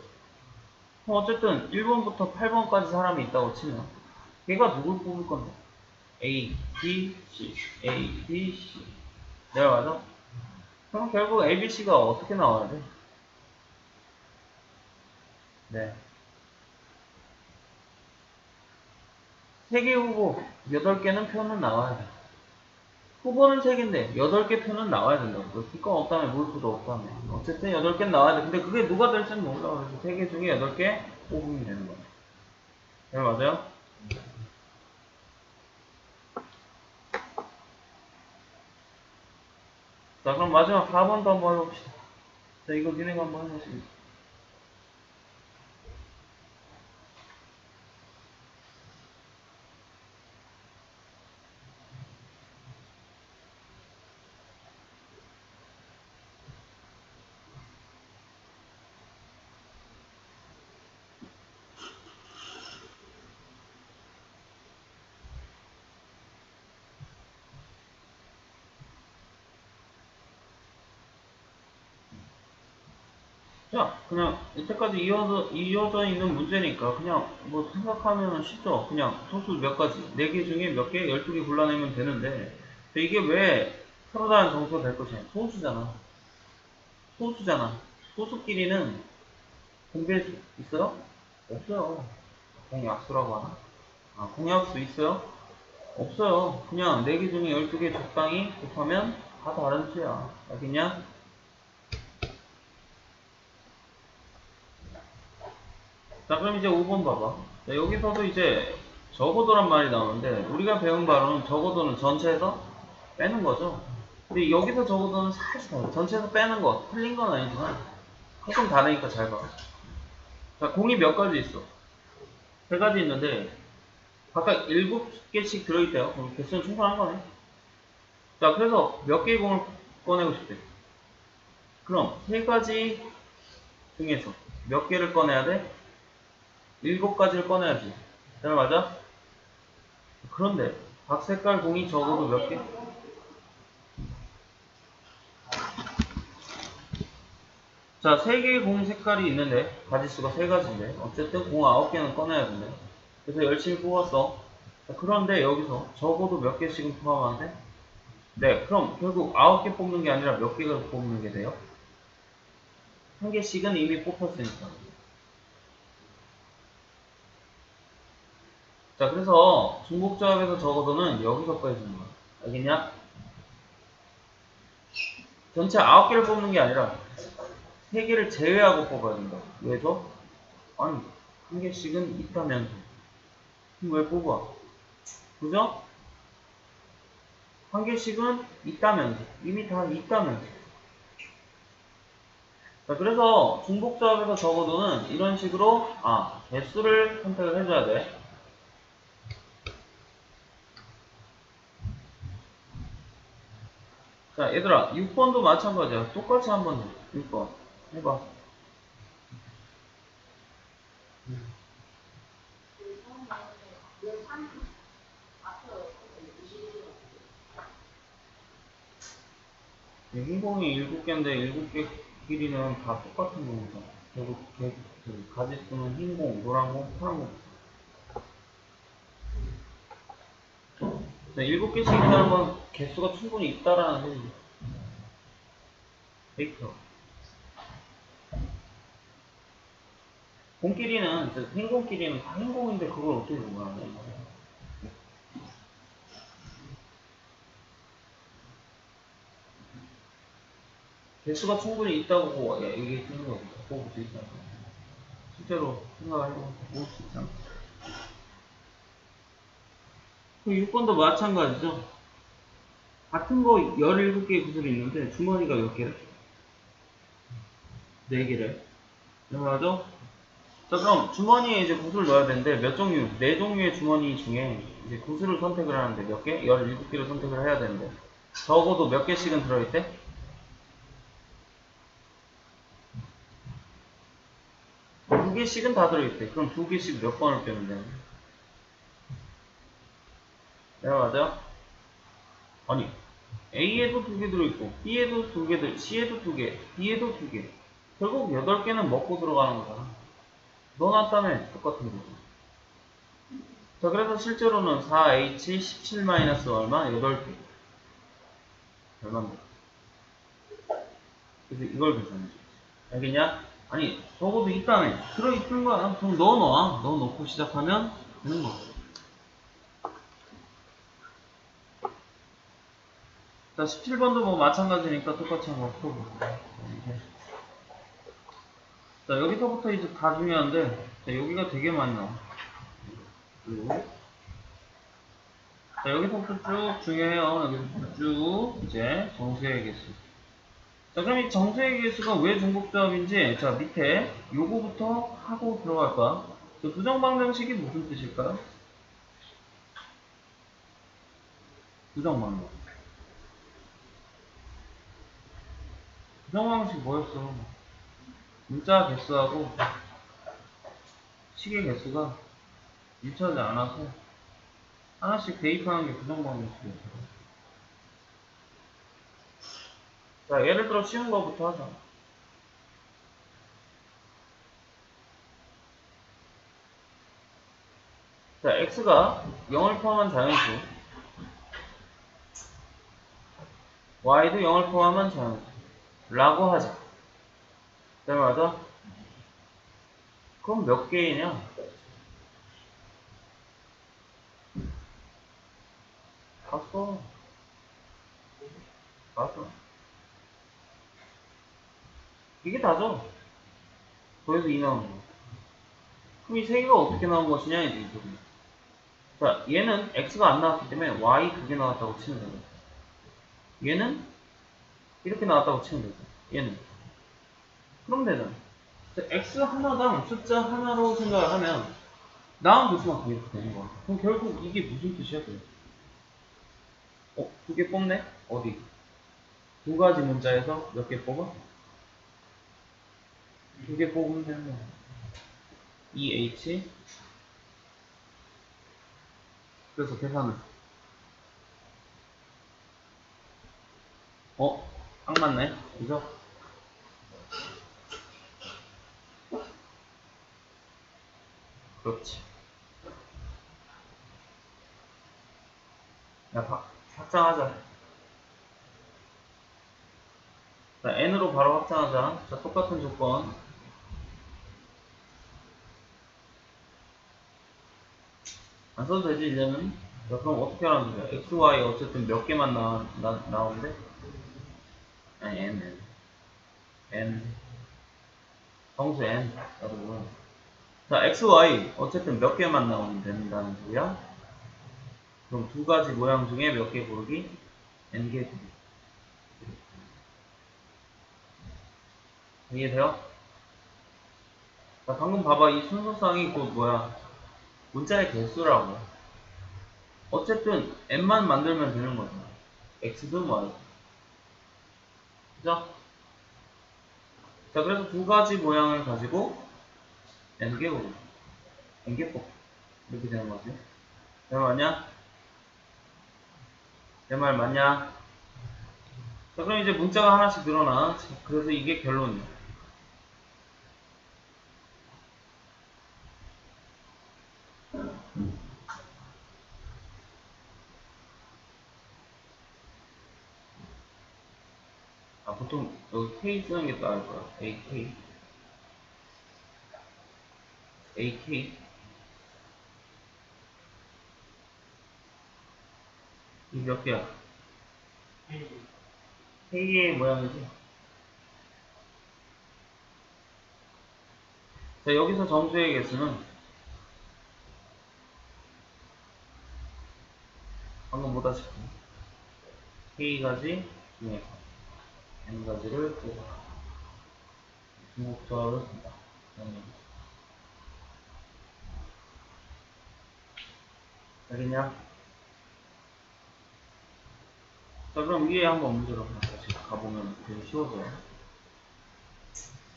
그럼 어쨌든 1번부터 8번까지 사람이 있다고 치면, 걔가 누굴 뽑을 건데? A, B, C, A, B, C. 내가 맞아? 그럼 결국 A, B, C가 어떻게 나와야 돼? 네. 3개 후보, 8개는 표는 나와야 돼. 후보는 3개인데, 8개 표는 나와야 된다고. 그 기권 없다면 물표도 없다며. 어쨌든 8개는 나와야 돼. 근데 그게 누가 될지는 몰라. 그래서 3개 중에 8개 뽑으면 되는 거야. 네, 맞아요? 자, 그럼 마지막 4번도 한번 해봅시다. 자, 이거 니네가 한번 해보시면. 자, 그냥 이때까지 이어져 있는 문제니까 그냥 뭐 생각하면 쉽죠. 그냥 소수 몇 가지, 4개 중에 몇 개, 12개 골라내면 되는데 이게 왜 서로 다른 점수가 될 것이냐. 소수잖아. 소수잖아. 소수끼리는 공배수 있어요? 없어요. 공약수라고 하나? 아, 공약수 있어요? 없어요. 그냥 4개 중에 12개 적당히 곱하면 다 다른 수야. 알겠냐? 자, 그럼 이제 5번 봐봐. 자, 여기서도 이제 적어도란 말이 나오는데 우리가 배운 바로는 적어도는 전체에서 빼는 거죠. 근데 여기서 적어도는 살짝 달라. 전체에서 빼는 거 틀린 건 아니지만 조금 다르니까 잘 봐. 자, 공이 몇 가지 있어? 3가지 있는데 각각 7개씩 들어있대요. 그럼 개수는 충분한 거네. 자, 그래서 몇 개의 공을 꺼내고 싶대? 그럼 3가지 중에서 몇 개를 꺼내야 돼? 7가지를 꺼내야지. 잘 맞아? 그런데 각 색깔 공이 적어도 몇 개? 자, 3개의 공 색깔이 있는데 가지수가 3가지인데 어쨌든 공 9개는 꺼내야 된대. 그래서 열심히 뽑았어. 자, 그런데 여기서 적어도 몇 개씩은 포함하는데? 네, 그럼 결국 9개 뽑는 게 아니라 몇 개가 뽑는 게 돼요? 한 개씩은 이미 뽑혔으니까. 자, 그래서 중복조합에서 적어도는 여기서 빼주는 거야. 알겠냐? 전체 9개를 뽑는 게 아니라 3개를 제외하고 뽑아야 된다. 왜죠? 아니, 한 개씩은 있다면서. 그럼 왜 뽑아? 그죠? 한 개씩은 있다면서. 이미 다 있다면서. 자, 그래서 중복조합에서 적어도는 이런 식으로, 개수를 선택을 해줘야 돼. 자, 얘들아, 6번도 마찬가지야. 똑같이 한번 해. 6번. 해봐. 행공이 7개인데 7개 길이는 다 똑같은 겁니다. 결국 가지수는 흰 공, 노란 공, 파란 공. 자, 7개씩이라는 건 개수가 충분히 있다라는 소리죠. 데이터. 공끼리는, 흰 공끼리는 다 흰 공인데 그걸 어떻게 구분하냐. 개수가 충분히 있다고 얘기해주는 거죠. 볼 수 있잖아. 실제로 생각을 해보면 볼 수 있잖아. 6번도 마찬가지죠. 같은 거 17개의 구슬이 있는데 주머니가 몇 개래? 4개래. 맞아? 자, 그럼 주머니에 이제 구슬을 넣어야 되는데 몇 종류? 4종류의 주머니 중에 이제 구슬을 선택을 하는데 몇 개? 17개를 선택을 해야 되는데 적어도 몇 개씩은 들어있대? 2개씩은 다 들어있대. 그럼 2개씩 몇 번을 빼면 되는 거야? 내가 맞아? 아니, A에도 2개 들어있고 B에도 2개 C에도 2개, D에도 2개. 결국 8개는 먹고 들어가는 거잖아. 넣어놨다며 똑같은 거지. 자, 그래서 실제로는 4H 17 마이너스 얼마? 8개. 얼마인데? 그래서 이걸 계산해줘. 알겠냐? 아니, 적어도 있다며. 들어있는 거야. 그럼 넣어놔. 넣어놓고 시작하면 되는 거야. 자, 17번도 뭐 마찬가지니까 똑같이 한번 풀어볼게요. 자, 여기서부터 이제 다 중요한데, 자, 여기가 되게 많이 나와. 그리고, 자, 여기서부터 쭉 중요해요. 여기서부터 쭉, 이제, 정수의 개수. 자, 그럼 이 정수의 개수가 왜 중복조합인지, 자, 밑에 요거부터 하고 들어갈 거야. 저 부정방정식이 무슨 뜻일까요? 부정방정. 부정방정식 뭐였어? 문자 개수하고 식의 개수가 일치하지 않아서 하나씩 대입하는 게 부정방정식이었어. 자, 예를 들어 쉬운 거부터 하자. 자, x가 0을 포함한 자연수, y도 0을 포함한 자연수 라고 하자. 자, 맞아? 그럼 몇 개이냐? 봤어. 봤어. 이게 다죠? 거기서 2 나오는 거. 그럼 이 세 개가 어떻게 나온 것이냐, 이제 이거지. 자, 얘는 x가 안 나왔기 때문에 y 2개 나왔다고 치면 되고, 얘는 이렇게 나왔다고 치면 되고, 얘는. 그럼 되잖아. 자, x 하나당 숫자 하나로 생각을 하면, 나온 개수만큼 이렇게 되는 거야. 그럼 결국 이게 무슨 뜻이야, 그래? 2개 뽑네? 어디? 2가지 문자에서 몇 개 뽑아? 2개 뽑으면 되는 거야. EH. 그래서 계산을. 딱 맞네. 그죠? 그렇지. 야, 확장하자. 자, n으로 바로 확장하자. 자, 똑같은 조건. 안 써도 되지, 이제는. 자, 그럼 어떻게 하라는 거야? x, y 어쨌든 몇 개만 나오는데? 아니, n. 정수 n. 나도 자, x, y 어쨌든 몇 개만 나오면 된다는 소리야? 그럼 두 가지 모양 중에 몇 개 고르기? n개 고르기. 이해돼요? 자, 방금 봐봐. 이 순서상이 곧 뭐야? 문자의 개수라고. 어쨌든 n만 만들면 되는 거잖아. x든 y든. 그죠? 자, 그래서 두 가지 모양을 가지고 n개 고르기. n개 뽑기. 이렇게 되는 거지. 내 말 맞냐? 내 말 맞냐? 자, 그럼 이제 문자가 하나씩 늘어나. 그래서 이게 결론이야. 아, 보통 여기 K 쓰는 게 나을 거야. AK. AK. 이 몇 개야? K의 모양이지. 자, 여기서 정수의 개수는 방금 보다시피 K가지 중에서 N가지를 뽑아 중복조합을 쓴다. 알겠냐? 자, 그럼 위에 한번 문제로 다시 가보면 되게 쉬워져요.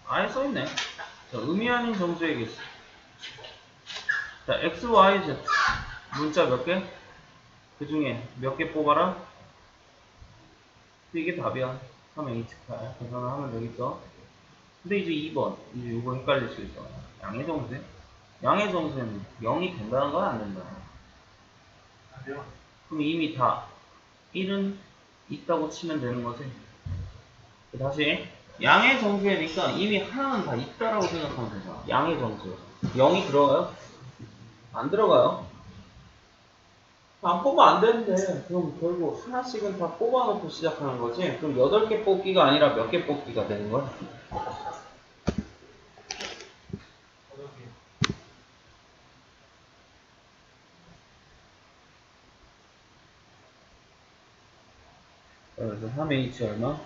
아예 써있네. 자, 의미 아닌 정수의 개수. 자, X, Y, Z. 문자 몇 개? 그 중에 몇 개 뽑아라? 이게 답이야. 3H8. 계산을 하면 되겠죠? 근데 이제 2번. 이제 이거 헷갈릴 수 있어. 양의 정수? 양의 정수는 0이 된다는 건 안 된다. 그럼 이미 다 1은 있다고 치면 되는 거지. 다시. 양의 정수니까 이미 하나는 다 있다라고 생각하면 되죠. 양의 정수. 0이 들어가요? 안 들어가요? 안 뽑으면 안 되는데. 그럼 결국 하나씩은 다 뽑아놓고 시작하는 거지. 그럼 8개 뽑기가 아니라 몇 개 뽑기가 되는 거야? 그래서 3H 얼마?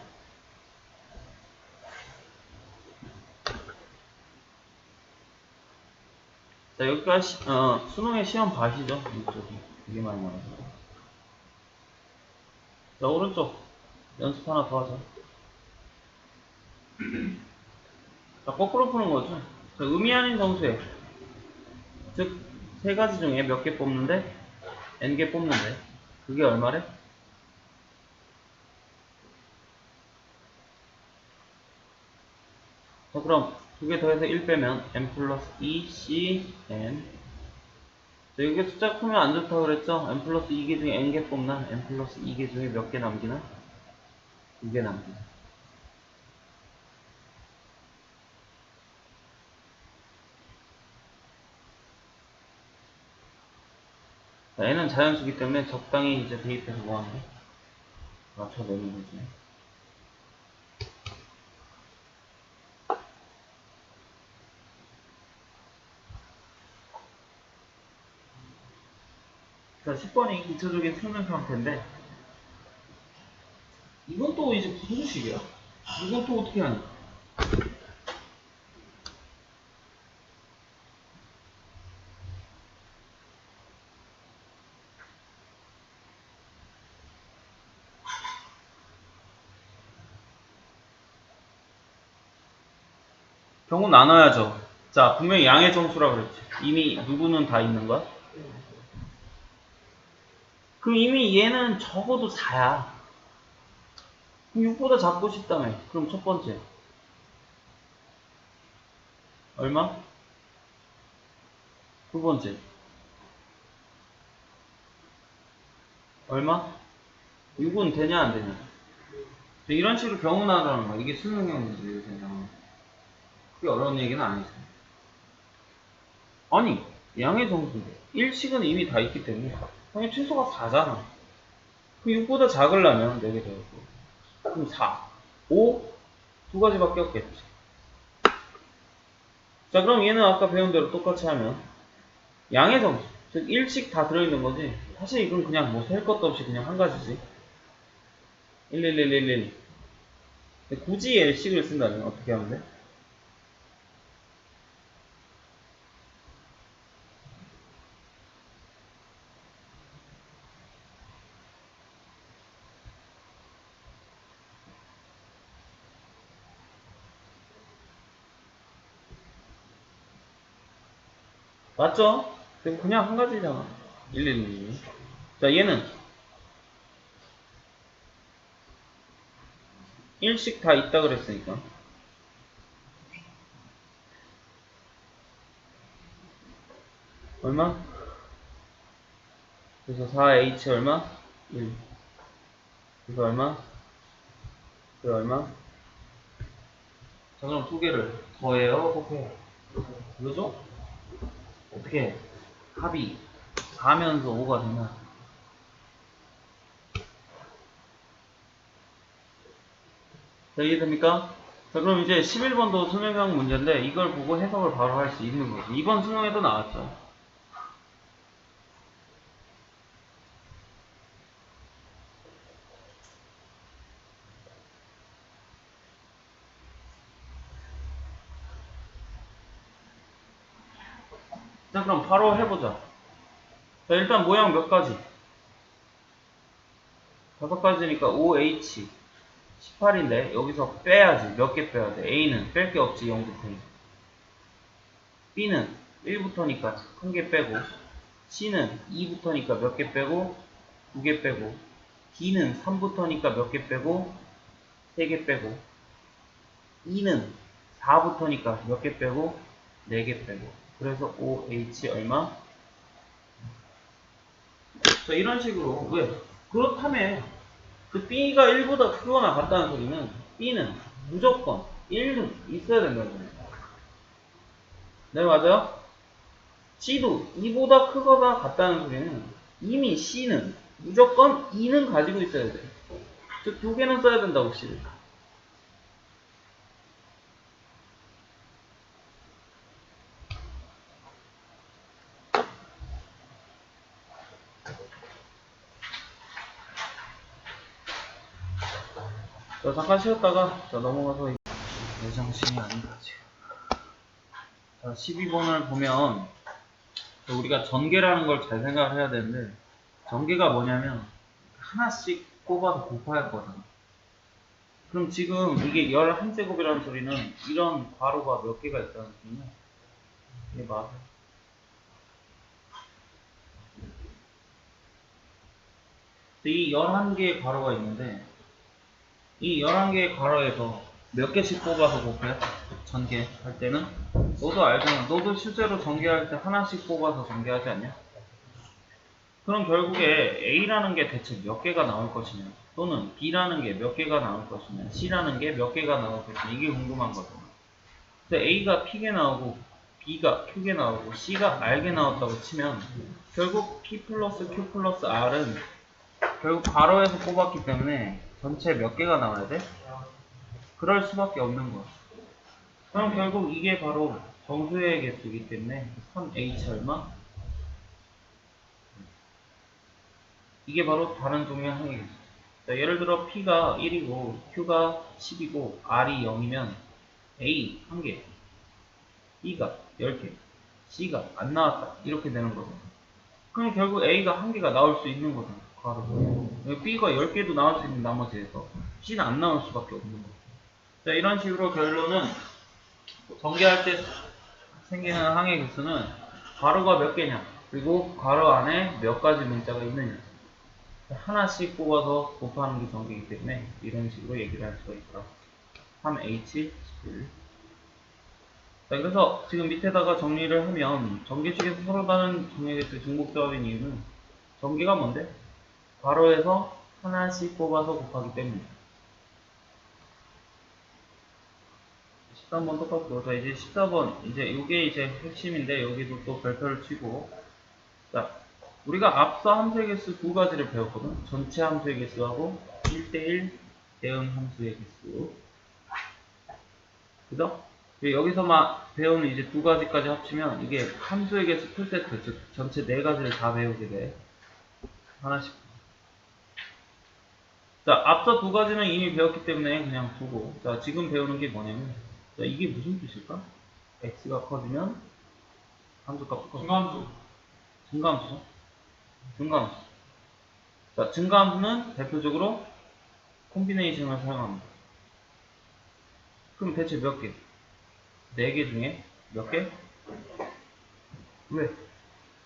자, 여기까지, 수능의 시험 봐시죠? 이쪽이. 되게 많이 나와서. 자, 오른쪽. 연습 하나 더 하자. 자, 거꾸로 푸는 거죠. 자, 의미 아닌 정수에. 즉, 세 가지 중에 몇 개 뽑는데? n개 뽑는데. 그게 얼마래? 자, 그럼 두 개 더해서 1 빼면 n 플러스 2c n. 자, 여기 숫자 크면 안 좋다고 그랬죠? n 플러스 2개 중에 n개 뽑나? n 플러스 2개 중에 몇 개 남기나? 2개 남기나. 자, n은 자연수기 때문에 적당히 이제 대입해서 뭐하는 거? 맞춰내는 거지. 자, 10번이 기초적인 수능 형태인데, 이건 또 이제 무슨 식이야? 이건 또 어떻게 하냐? 경우 나눠야죠. 자, 분명히 양의 정수라고 그랬지. 이미 누구는 다 있는 거야? 그럼 이미 얘는 적어도 4야. 그럼 6보다 작고 싶다며. 그럼 첫 번째. 얼마? 두 번째. 얼마? 6은 되냐 안 되냐? 이런 식으로 경우 나오라는 거야. 이게 수능형 문제 요새는. 그게 어려운 얘기는 아니죠. 아니 양의 정수인데 1식은 이미 다 있기 때문에 당연히 최소가 4잖아. 그 6보다 작으려면 4개 되고 그럼 4, 5, 두 가지밖에 없겠지. 자 그럼 얘는 아까 배운 대로 똑같이 하면 양의 정수 즉 1식 다 들어있는 거지. 사실 이건 그냥 뭐 셀 것도 없이 그냥 한 가지지. 11111. 근데 굳이 L식을 쓴다면 어떻게 하면 돼? 맞죠? 그냥 한 가지잖아. 111. 자 얘는 1식 다 있다 그랬으니까 얼마? 그래서 4H 얼마? 1. 그래서 얼마? 그 얼마? 자 그럼 두 개를 더해요? 곱해요? 그거죠? 어떻게 해? 합이 4면서 5가 되나? 자 이해됩니까? 자 그럼 이제 11번도 수능형 문제인데 이걸 보고 해석을 바로 할 수 있는 거지. 이번 수능에도 나왔죠. 자 그럼 바로 해보자. 자 일단 모양 몇 가지? 5가지니까 5H 18인데 여기서 빼야지. 몇 개 빼야 돼? A는 뺄 게 없지 0부터. B는 1부터니까 한 개 빼고 C는 2부터니까 몇 개 빼고 2개 빼고 D는 3부터니까 몇 개 빼고 3개 빼고 E는 4부터니까 몇 개 빼고 4개 빼고 그래서 OH 얼마? 자 이런 식으로 왜? 그렇다면 그 B가 1보다 크거나 같다는 소리는 B는 무조건 1은 있어야 된다는 겁니다. 네 맞아요? C도 2보다 크거나 같다는 소리는 이미 C는 무조건 2는 가지고 있어야 돼. 즉 두 개는 써야 된다고 C를. 자 잠깐 쉬었다가 자 넘어가서 내 정신이 아닌가 지금. 자 12번을 보면 우리가 전개라는 걸 잘 생각을 해야 되는데 전개가 뭐냐면 하나씩 꼽아서 곱할 거잖아. 그럼 지금 이게 11제곱이라는 소리는 이런 괄호가 몇 개가 있다는 소리냐? 이게 맞아. 이 11개의 괄호가 있는데 이 11개의 괄호에서 몇 개씩 뽑아서 곱해? 전개할 때는? 너도 알잖아. 너도 실제로 전개할 때 하나씩 뽑아서 전개하지 않냐? 그럼 결국에 A라는 게 대체 몇 개가 나올 것이냐 또는 B라는 게 몇 개가 나올 것이냐 C라는 게 몇 개가 나올 것이냐 이게 궁금한 거잖아. 근데 A가 P개 나오고 B가 Q개 나오고 C가 R개 나왔다고 치면 결국 P 플러스 Q 플러스 R은 결국 괄호에서 뽑았기 때문에 전체 몇 개가 나와야 돼? 그럴 수밖에 없는 거야. 그럼 결국 이게 바로 정수의 개수이기 때문에 3H 얼마? 이게 바로 다른 종류의 항의 개수. 자, 예를 들어 P가 1이고 Q가 10이고 R이 0이면 A 1개, B가 10개, C가 안 나왔다. 이렇게 되는 거죠. 그럼 결국 A가 1개가 나올 수 있는 거잖아. 바로. B가 10개도 나올 수 있는 나머지에서 C는 안 나올 수밖에 없는 거죠. 자, 이런 식으로 결론은 전개할 때 생기는 항의 개수는 괄호가 몇 개냐 그리고 괄호 안에 몇 가지 문자가 있느냐 하나씩 뽑아서 곱하는 게 전개이기 때문에 이런 식으로 얘기를 할 수가 있다. 3H11. 자, 그래서 지금 밑에다가 정리를 하면 전개식에서 서로 다른 정의개수 중복조합인 이유는 전개가 뭔데? 괄호에서 하나씩 뽑아서 곱하기 때문에. 13번 똑같고, 자, 이제 14번, 이제 이게 이제 핵심인데, 여기도 또 별표를 치고, 자, 우리가 앞서 함수의 개수 두 가지를 배웠거든. 전체 함수의 개수하고 1대1 대응 함수의 개수. 그죠? 여기서 막 배우는 이제 두 가지까지 합치면 이게 함수의 개수 풀세트, 즉 전체 네 가지를 다 배우게 돼. 하나씩. 자, 앞서 두 가지는 이미 배웠기 때문에 그냥 두고. 자, 지금 배우는 게 뭐냐면, 자, 이게 무슨 뜻일까? x가 커지면 함수값 커져. 중간수. 증가함수죠? 증가함수. 자, 증가함수는 대표적으로 콤비네이션을 사용합니다. 그럼 대체 몇 개? 4개 중에 몇 개? 왜?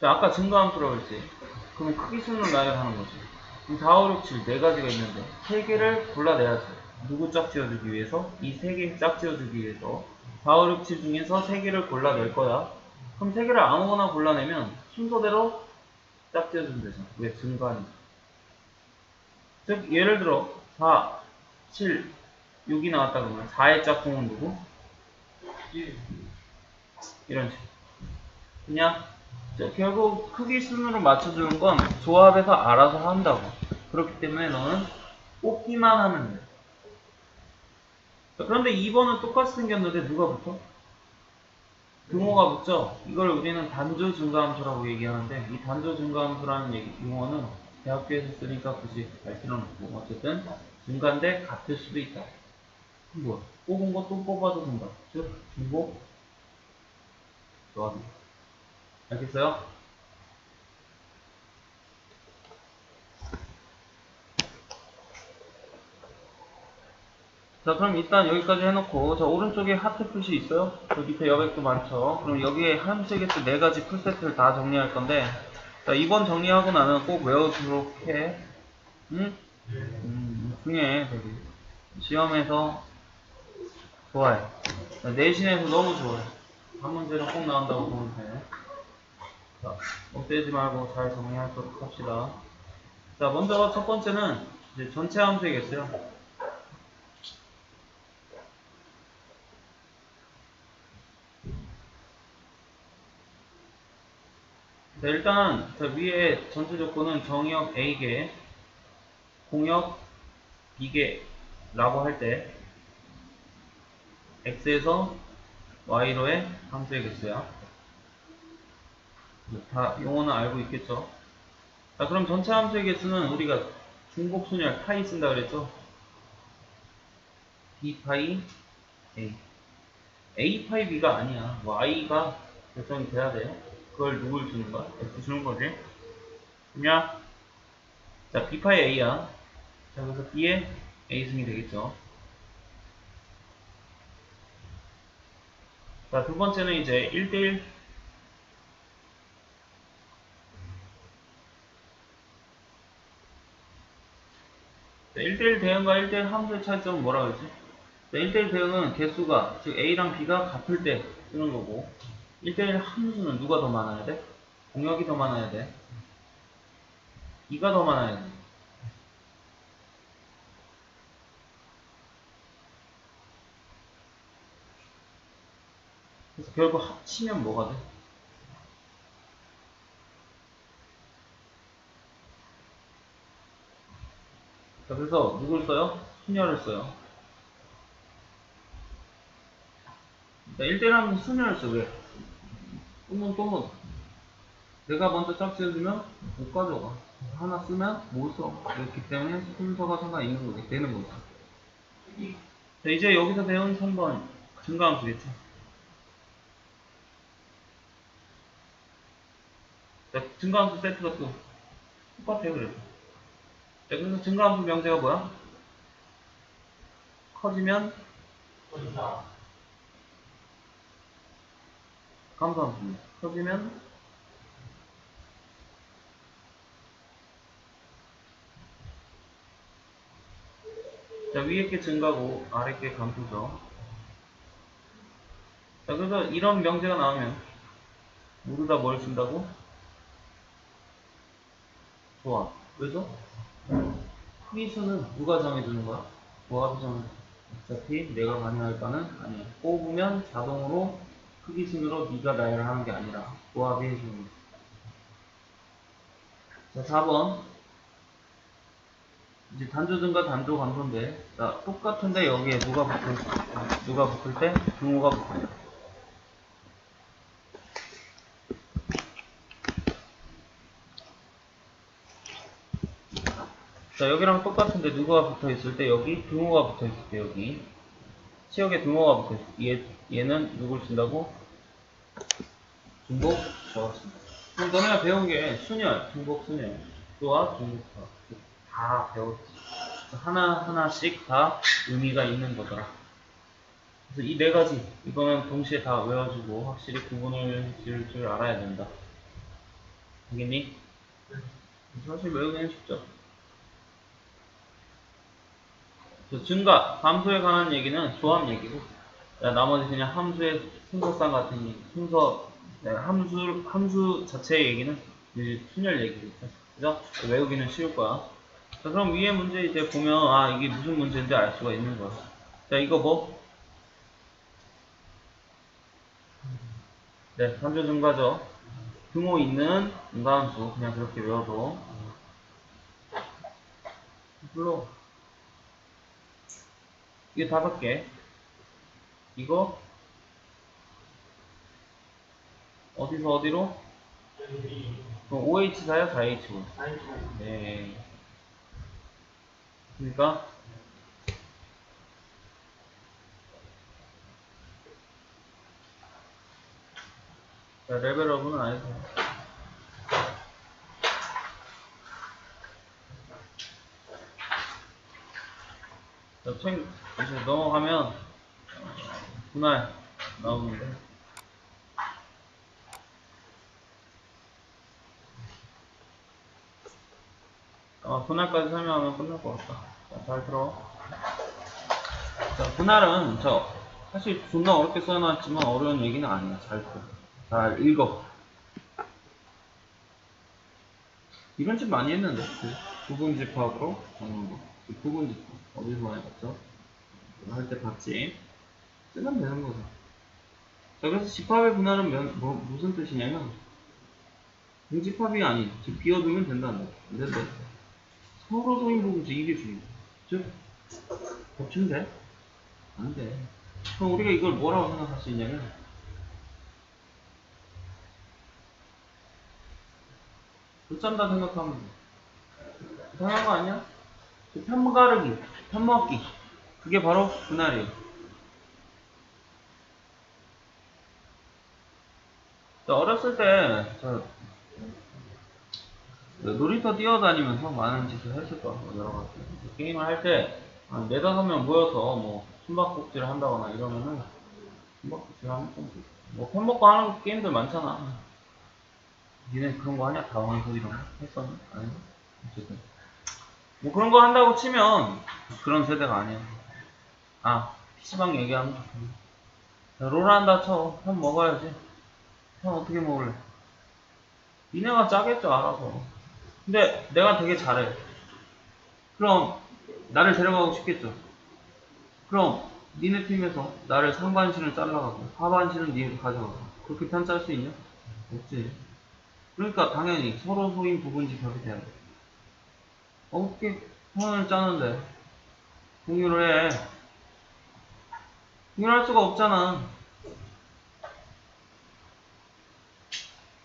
자, 아까 증가함수라고 했지. 그러면 크기 순으로 나열하는 거지. 그럼 4, 5, 6, 7 4가지가 있는데 3개를 골라내야지. 누구 짝지어주기 위해서? 이 3개 짝지어주기 위해서 4, 5, 6, 7 중에서 3개를 골라낼 거야. 그럼 3개를 아무거나 골라내면 순서대로 짝지어주면 되잖아. 왜? 증가하니까. 즉 예를 들어 4, 7, 6이 나왔다 그러면 4의 짝꿍은 누구? 1. 이런 식으로. 그냥 결국 크기 순으로 맞춰주는 건 조합에서 알아서 한다고. 그렇기 때문에 너는 뽑기만 하면 돼. 자, 그런데 2번은 똑같이 생겼는데 누가 붙어? 등호가 붙죠? 이걸 우리는 단조 증가함수라고 얘기하는데 이 단조 증가함수라는 용어는 대학교에서 쓰니까 굳이 알 필요는 없고 어쨌든 증가인데 같을 수도 있다. 뭐야? 뽑은 거 또 뽑아도 된다. 즉 중복 조합이다. 알겠어요? 자, 그럼 일단 여기까지 해놓고, 자, 오른쪽에 하트 표시 있어요? 저 밑에 여백도 많죠? 그럼 여기에 함수의 개수 4가지 풀세트를 다 정리할 건데, 자, 이번 정리하고 나면 꼭 외워두도록 해. 응? 중요해, 되게. 시험에서 좋아해. 자, 내신에서 너무 좋아해. 한 문제는 꼭 나온다고 보면 돼. 자, 못되지 말고 잘 정리하도록 합시다. 자, 먼저 첫 번째는 이제 전체 함수의 개수요. 자, 일단 자, 위에 전체 조건은 정의역 A개, 공역 B개라고 할 때 X에서 Y로의 함수의 개수야. 다 용어는 알고 있겠죠? 자, 그럼 전체 함수의 개수는 우리가 중복순열 파이 쓴다 그랬죠? B 파이 A. A 파이 B가 아니야. Y가 결정이 돼야 돼. 그걸 누굴 주는 거야? X 주는 거지. 그냥 자, B 파이 A야. 자, 그래서 B의 A승이 되겠죠. 자, 두 번째는 이제 1대1. 자, 1대1 대응과 1대1 함수의 차이점은 뭐라 그랬지? 자, 1대1 대응은 개수가, 즉 A랑 B가 같을 때 쓰는 거고, 1대1 함수는 누가 더 많아야 돼? 공역이 더 많아야 돼. B가 더 많아야 돼. 그래서 결국 합치면 뭐가 돼? 자, 그래서 누굴 써요? 순열을 써요. 자, 1대1 함수 순열을 써. 왜? 또는 내가 먼저 짝지어주면 못 가져가. 하나 쓰면 못 써. 그렇기 때문에 순서가 상관 있는 거지. 되는 거지. 자, 이제 여기서 배운 3번 증가함수겠죠. 자, 증가함수 세트가 또 똑같아요. 그래서. 자, 그래서 증가함수 명제가 뭐야? 커지면 전사. 감소함수입니다. 커지면 자, 위에 게 증가고 아래 게 감소죠. 자, 그래서 이런 명제가 나오면 모두 다 뭘 쓴다고? 좋아. 왜죠? 크기수는 누가 정해주는 거야? 조합이 정해. 어차피 내가 관여할 바는 아니야. 뽑으면 자동으로 크기순으로 네가 나열하는 게 아니라 조합이 해주는 거야. 자, 4번. 이제 단조등과 단조 감소인데, 자, 똑같은데 여기에 누가 붙을 때? 등호가 붙어요. 자, 여기랑 똑같은데 누가 붙어 있을 때 여기 등호가 붙어 있을 때 여기 치역에 등호가 붙어 있을 때 얘는 누굴 쓴다고? 중복 적었습니다. 그럼 너네가 배운 게 순열, 중복 순열, 또와 중복화 다 배웠지. 하나하나씩 다 의미가 있는 거더라. 그래서 이 네 가지 이거는 동시에 다 외워주고 확실히 구분을 지을 줄 알아야 된다. 알겠니? 사실 외우기는 쉽죠. 증가, 함수에 관한 얘기는 조합 얘기고, 나머지 그냥 함수의 순서상 같은 얘기, 네, 함수 자체의 얘기는 이제 순열 얘기겠죠. 그죠? 외우기는 쉬울 거야. 자, 그럼 위에 문제 이제 보면, 아, 이게 무슨 문제인지 알 수가 있는 거야. 자, 이거 뭐? 네, 함수 증가죠. 등호 있는 인과함수, 그냥 그렇게 외워도. 물론, 이게 5개. 이거, 어디서 어디로? 그럼 OH4야, 4H5? 네. 그러니까, 자, 레벨업은 안 해도 돼. 자, 이제 넘어가면, 분할 나오는데. 분할까지 설명하면 끝날 것 같다. 자, 잘 들어. 자, 분할은, 사실 존나 어렵게 써놨지만 어려운 얘기는 아니야. 잘 들어. 잘 읽어. 이런 집 많이 했는데, 부분집합으로 적는 거. 부분집합. 어디서 많이 봤죠? 할 때 봤지? 쓰면 되는 거죠. 자, 그래서 집합의 분할은 무슨 뜻이냐면, 공집합이 아닌, 즉, 비워두면 된다는 거. 안 된대. 서로 도인 부분지, 이게 중요해. 즉, 겹치면 돼? 안 돼. 그럼 우리가 이걸 뭐라고 생각할 수 있냐면, 붙잡다 생각하면 돼. 당연한 거 아니야? 편가르기, 편먹기. 그게 바로 분할이에요. 어렸을 때, 놀이터 뛰어다니면서 많은 짓을 했을 거야. 여러 가지. 게임을 할 때, 4~5명 모여서 숨바꼭질을 한다거나 이러면은, 숨바꼭질 하면 좀, 편먹고 하는 게임들 많잖아. 니네 그런 거 하냐? 다원소 이런 거? 했었나? 아니, 어쨌든. 그런 거 한다고 치면, 그런 세대가 아니야. PC방 얘기하면 좋겠네. 롤 한다 쳐. 편 먹어야지. 편 어떻게 먹을래? 니네가 짜겠죠, 알아서. 근데 내가 되게 잘해. 그럼 나를 데려가고 싶겠죠. 그럼 니네 팀에서 나를 상반신을 잘라가고 하반신은 니가 가져가고 그렇게 편 짤 수 있냐? 없지. 그러니까 당연히 서로 소인 부분집합이 돼야 돼. 어떻게 편을 짜는데 공유를 해. 공유할 수가 없잖아.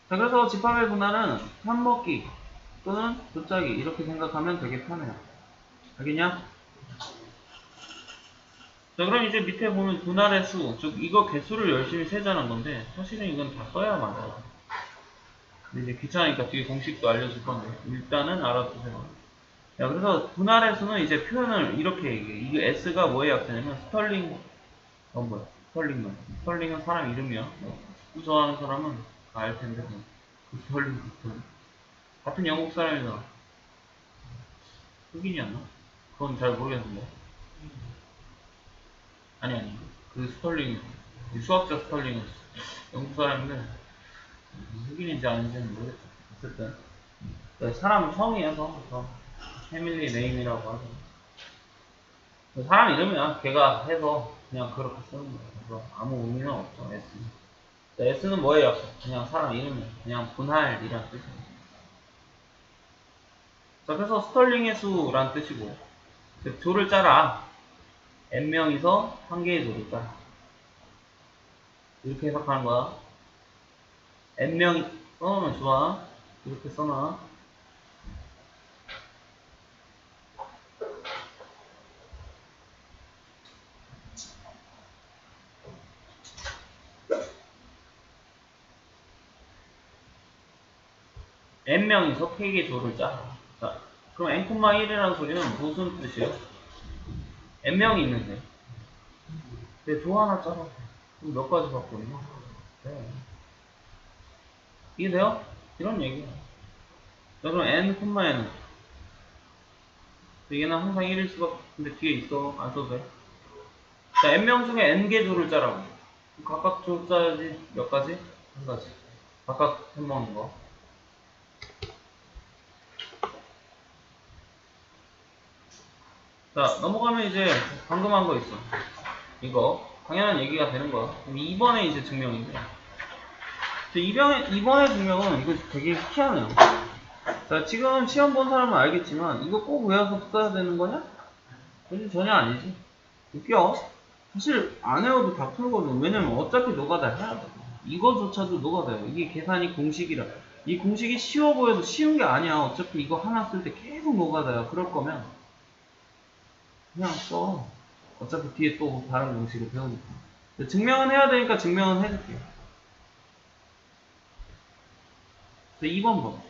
자, 그래서 집합의 분할은 편먹기 또는 돗짜기 이렇게 생각하면 되게 편해요. 알겠냐? 자, 그럼 이제 밑에 보면 분할의 수, 즉 이거 개수를 열심히 세자는 건데 사실은 이건 다 써야 맞아요. 근데 이제 귀찮으니까 뒤에 공식도 알려줄 건데 일단은 알아두세요. 자, 그래서 분할의 수는 이제 표현을 이렇게 얘기해. 이게 S가 뭐의 약자냐면 스털링 뭐야? 스털링만. 스털링은 사람 이름이야. 축구 좋아하는 사람은 다 알 텐데 그 스털링. 같은 영국 사람이잖아. 흑인이었나? 그건 잘 모르겠는데. 아니. 그 스털링, 수학자 스털링은 영국 사람인데, 흑인인지 아닌지는 모르겠다. 어쨌든. 사람 성이야, 성. 패밀리 네임이라고 하죠. 사람 이름이야. 걔가 해서 그냥 그렇게 쓰는 거예요. 그래서 아무 의미는 없죠. S는. S는 뭐예요? 그냥 사람 이름이에요. 그냥 분할이란 뜻이에요. 자, 그래서 스털링의 수란 뜻이고, 즉 조를 짜라. n명이서 한 개의 조를 짜라. 이렇게 해석하는 거야. n명이 써놓으면 좋아. 이렇게 써놔. n명이서 k개의 조를 짜라. 자, 그럼 n,1이라는 소리는 무슨 뜻이에요? n명이 있는데 내 조 하나 짜라. 그럼 몇 가지 갖고 있나? 네. 이해돼요? 이런 얘기야. 자, 그럼 n,n은 얘는 항상 1일 수밖에. 근데 뒤에 있어. 안 써도 돼. 자, n명 중에 n개 조를 짜라고. 각각 조 짜야지. 몇 가지? 한 가지. 각각 해먹는 거. 자, 넘어가면 이제 방금 한 거 있어. 이거 당연한 얘기가 되는 거야. 그럼 2번에 이제 증명인데, 이번에 증명은 이거 되게 희한해요. 자, 지금 시험 본 사람은 알겠지만 이거 꼭 외워서 써야 되는 거냐? 그건 전혀 아니지. 웃겨. 사실 안 외워도 다 풀거든. 왜냐면 어차피 노가다 해야 돼. 이거조차도 노가다예요. 이게 계산이 공식이라. 이 공식이 쉬워 보여도 쉬운 게 아니야. 어차피 이거 하나 쓸 때 계속 노가다야. 그럴 거면 그냥 써. 어차피 뒤에 또 다른 공식을 배우니까. 증명은 해야 되니까 증명은 해줄게요. 2번 봐.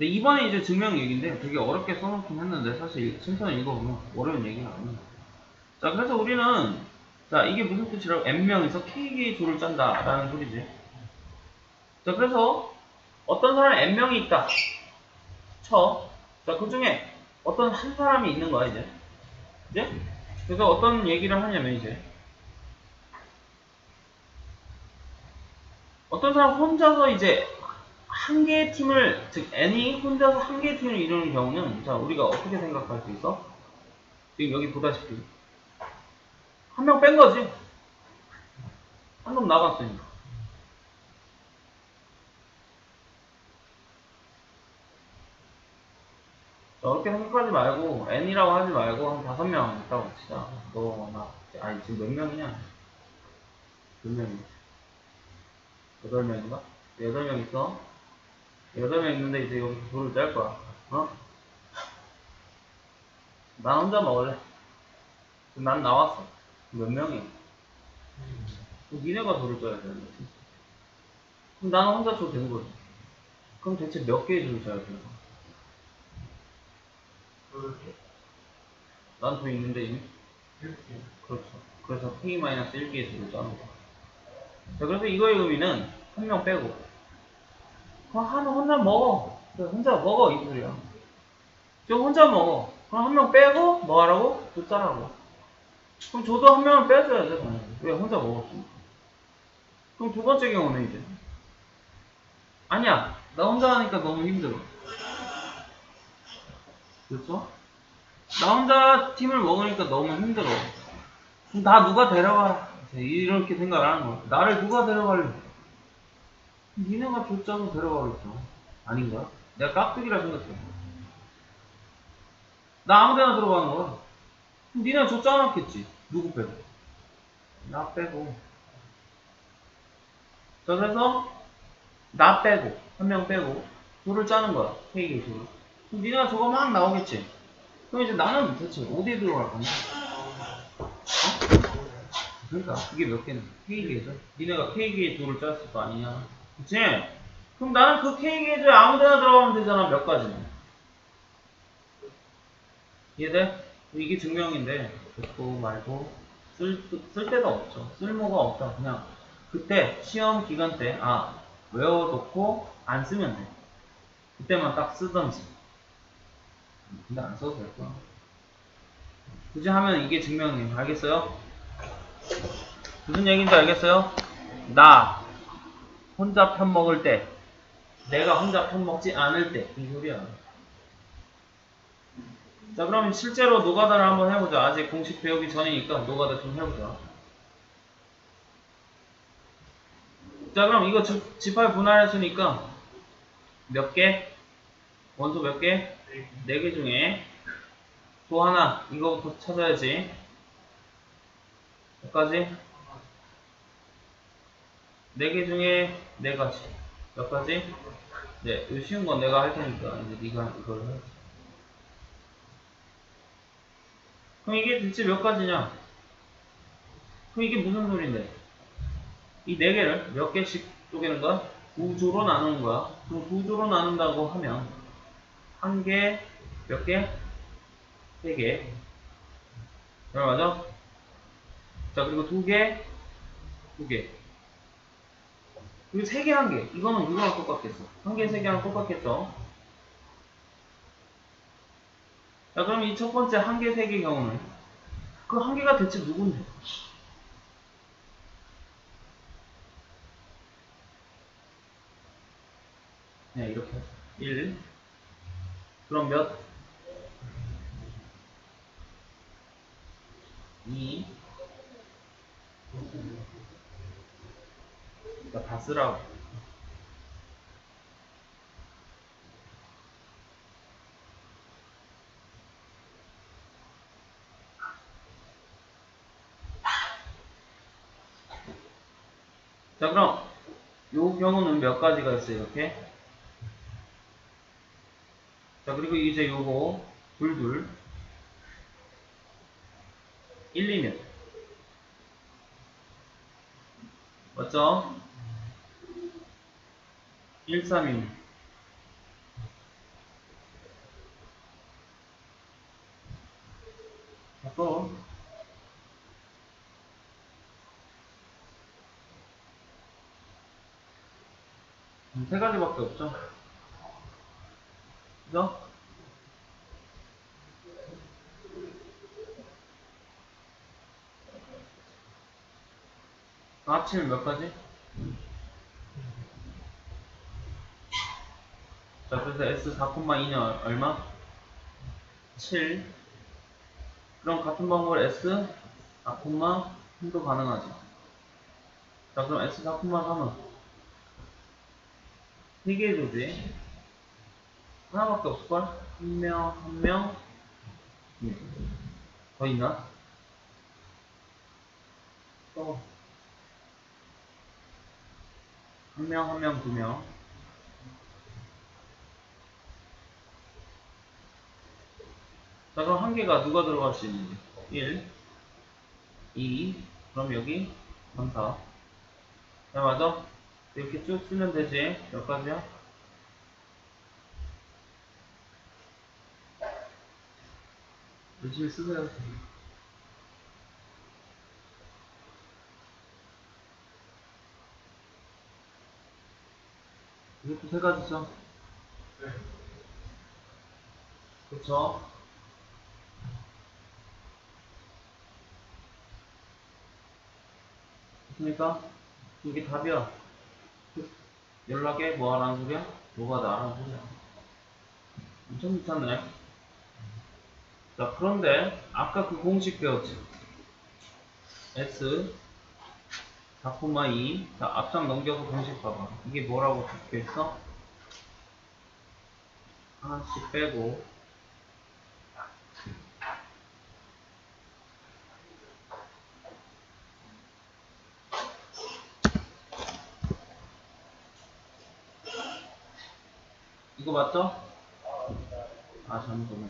2번에 이제 증명 얘기인데 되게 어렵게 써놓긴 했는데 사실 천천히 읽어보면 어려운 얘기는 아닙니다. 자, 그래서 우리는, 자, 이게 무슨 뜻이라고? n명에서 k개의 조를 짠다 라는 소리지. 자, 그래서 어떤 사람은 n명이 있다 쳐. 자, 그 중에 어떤 한 사람이 있는 거야 이제. 그래서 어떤 얘기를 하냐면 이제 어떤 사람 혼자서 이제 한 개의 팀을, 즉 n이 혼자서 한 개의 팀을 이루는 경우는, 자, 우리가 어떻게 생각할 수 있어? 지금 여기 보다시피 한 명 뺀 거지. 한 놈 나갔으니까. 자, 어렵게 생각하지 말고 n이라고 하지 말고 한 5명 있다고 합시다. 너, 나, 아니 지금 몇 명이냐? 몇 명이야? 8명인가? 8명 있어. 8명 있는데 이제 여기서 돌을 짤 거야. 어? 난 혼자 먹을래. 그럼 난 나왔어. 몇 명이야? 그럼 니네가 돌을 짜야 되는 거지. 그럼 나는 혼자 줘도 되는 거지. 그럼 대체 몇 개의 돌을 짜야 되는 거야? 난 도 있는데 이미? 그렇죠. 그래서 k-1개의 돌을 짜는 거야. 자, 그래서 이거의 의미는 한 명 빼고. 그럼 혼자 먹어. 그래, 혼자 먹어, 이 소리야. 저 혼자 먹어. 그럼 한 명 빼고, 뭐 하라고? 조 짜라고. 그럼 저도 한 명을 빼줘야 돼, 그냥. 왜 혼자 먹었지? 그럼 두 번째 경우는 이제. 아니야. 나 혼자 하니까 너무 힘들어. 그렇죠? 나 혼자 팀을 먹으니까 너무 힘들어. 그럼 나 누가 데려가라. 이렇게 생각을 하는 거야. 나를 누가 데려갈래? 니네가 조 짜서 데려가겠죠. 아닌가? 내가 깍두기라 생각해. 나 아무데나 들어가는 거야. 그럼 니네가 조 짜놨겠지. 누구 빼고? 나 빼고. 자, 그래서 나 빼고 한 명 빼고 조를 짜는 거야. K개 조를. 그럼 니네가 저거 막 나오겠지. 그럼 이제 나는 대체 어디에 들어갈 거냐? 어? 그러니까 그게 몇 개는 K개죠. 니네가 K개의 조를 짰을 거 아니냐? 그치? 그럼 나는 그 K개의 조에 아무데나 들어가면 되잖아. 몇 가지는. 이해돼? 이게 증명인데 듣고 말고 쓸 데가 없죠. 쓸모가 없다. 그냥 그때 시험 기간 때 외워놓고 안 쓰면 돼. 그때만 딱 쓰던지. 근데 안 써도 될 거야. 굳이 하면 이게 증명이에요. 알겠어요? 무슨 얘기인지 알겠어요? 나 혼자 편 먹을 때 내가 혼자 편 먹지 않을 때 이 소리야. 자, 그럼 실제로 노가다를 한번 해보자. 아직 공식 배우기 전이니까 노가다 좀 해보자. 자, 그럼 이거 지팔 분할했으니까 몇 개? 원소 몇 개? 4개 중에 또 하나 이거부터 찾아야지. 몇 가지? 4개 중에 4가지. 몇 가지? 네, 이 쉬운 건 내가 할 테니까 이제 네가 이걸 해. 그럼 이게 대체 몇 가지냐? 그럼 이게 무슨 소린데? 이 4개를 몇 개씩 쪼개는 거야? 9조로 나누는 거야. 그럼 9조로 나눈다고 하면 한 개, 몇 개? 3개. 그럼 맞아? 자, 그리고 2개, 2개. 그리고 3개, 1개. 이거는 그거랑 똑같겠어. 1개, 3개랑 똑같겠죠? 자, 그럼 이 첫 번째 1개, 3개 경우는 그 1개가 대체 누군데? 네, 이렇게 하자. 1. 그럼 몇? 2. 그러니까 다 쓰라고. 자, 그럼 요 경우는 몇 가지가 있어요, 이렇게? 자, 그리고 이제 요거 둘 1, 2면 맞죠? 1, 3이면 또 세 가지밖에 없죠? 그죠? 4 합치면 몇 가지? 자, 그래서 S 4,2는 얼마? 7. 그럼 같은 방법으로 S 4,3도 가능하지. 자, 그럼 S 4,3은 3개의 조지. 하나밖에 없을걸? 한 명, 한 명. 더 있나? 또. 한 명, 한 명, 2명. 자, 그럼 한 개가 누가 들어갈 수 있는지. 1, 2, 그럼 여기 3, 4. 자, 맞아? 이렇게 쭉 쓰면 되지. 몇 가지야? 열심히 쓰세요. 이것도 세 가지죠? 네. 그쵸? 됐습니까? 이게 답이야. 연락에 뭐 하라는 소리야? 뭐가 나라는 소리야? 엄청 귀찮네. 자, 그런데 아까 그 공식 배웠지? S 4,2. 자, 앞장 넘겨서 공식 봐봐. 이게 뭐라고 적혀 있어? 하나씩 빼고. 이거 맞죠? 아, 잠시만요.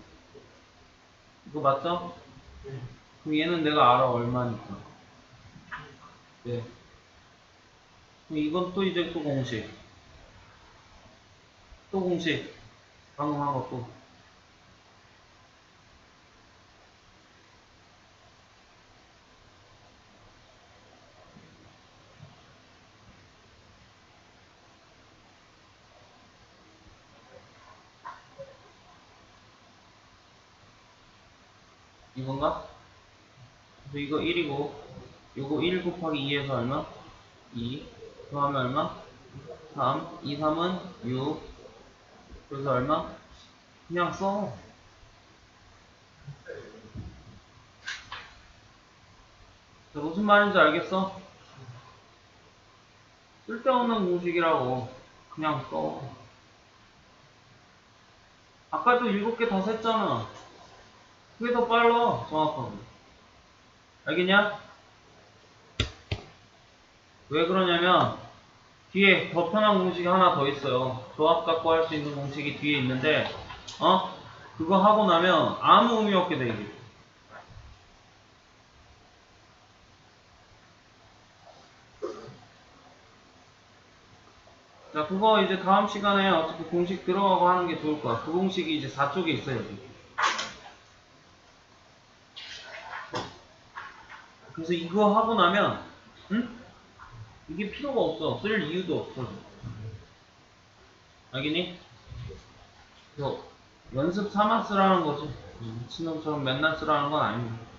이거 맞죠? 네. 그럼 얘는 내가 알아, 얼마니까. 네. 그럼 이건 또 이제 또 공식. 또 공식. 방금 한 것도. 이건가? 그래서 이거 1이고, 요거 1 곱하기 2에서 얼마? 2. 그하면 얼마? 3, 2, 3은 6. 그래서 얼마? 그냥 써. 자, 무슨 말인지 알겠어? 쓸데없는 공식이라고. 그냥 써. 아까도 7개 다 셌잖아. 그게 더 빨라, 정확하게. 알겠냐? 왜 그러냐면, 뒤에 더 편한 공식이 하나 더 있어요. 조합 갖고 할 수 있는 공식이 뒤에 있는데, 그거 하고 나면 아무 의미 없게 돼, 이게. 자, 그거 이제 다음 시간에 어차피 공식 들어가고 하는 게 좋을 거야. 그 공식이 이제 4쪽에 있어요, 여기. 그래서 이거 하고 나면, 응? 이게 필요가 없어. 쓸 이유도 없어. 알겠니? 그래서 연습 삼아 쓰라는 거지. 미친놈처럼 맨날 쓰라는 건 아닙니다.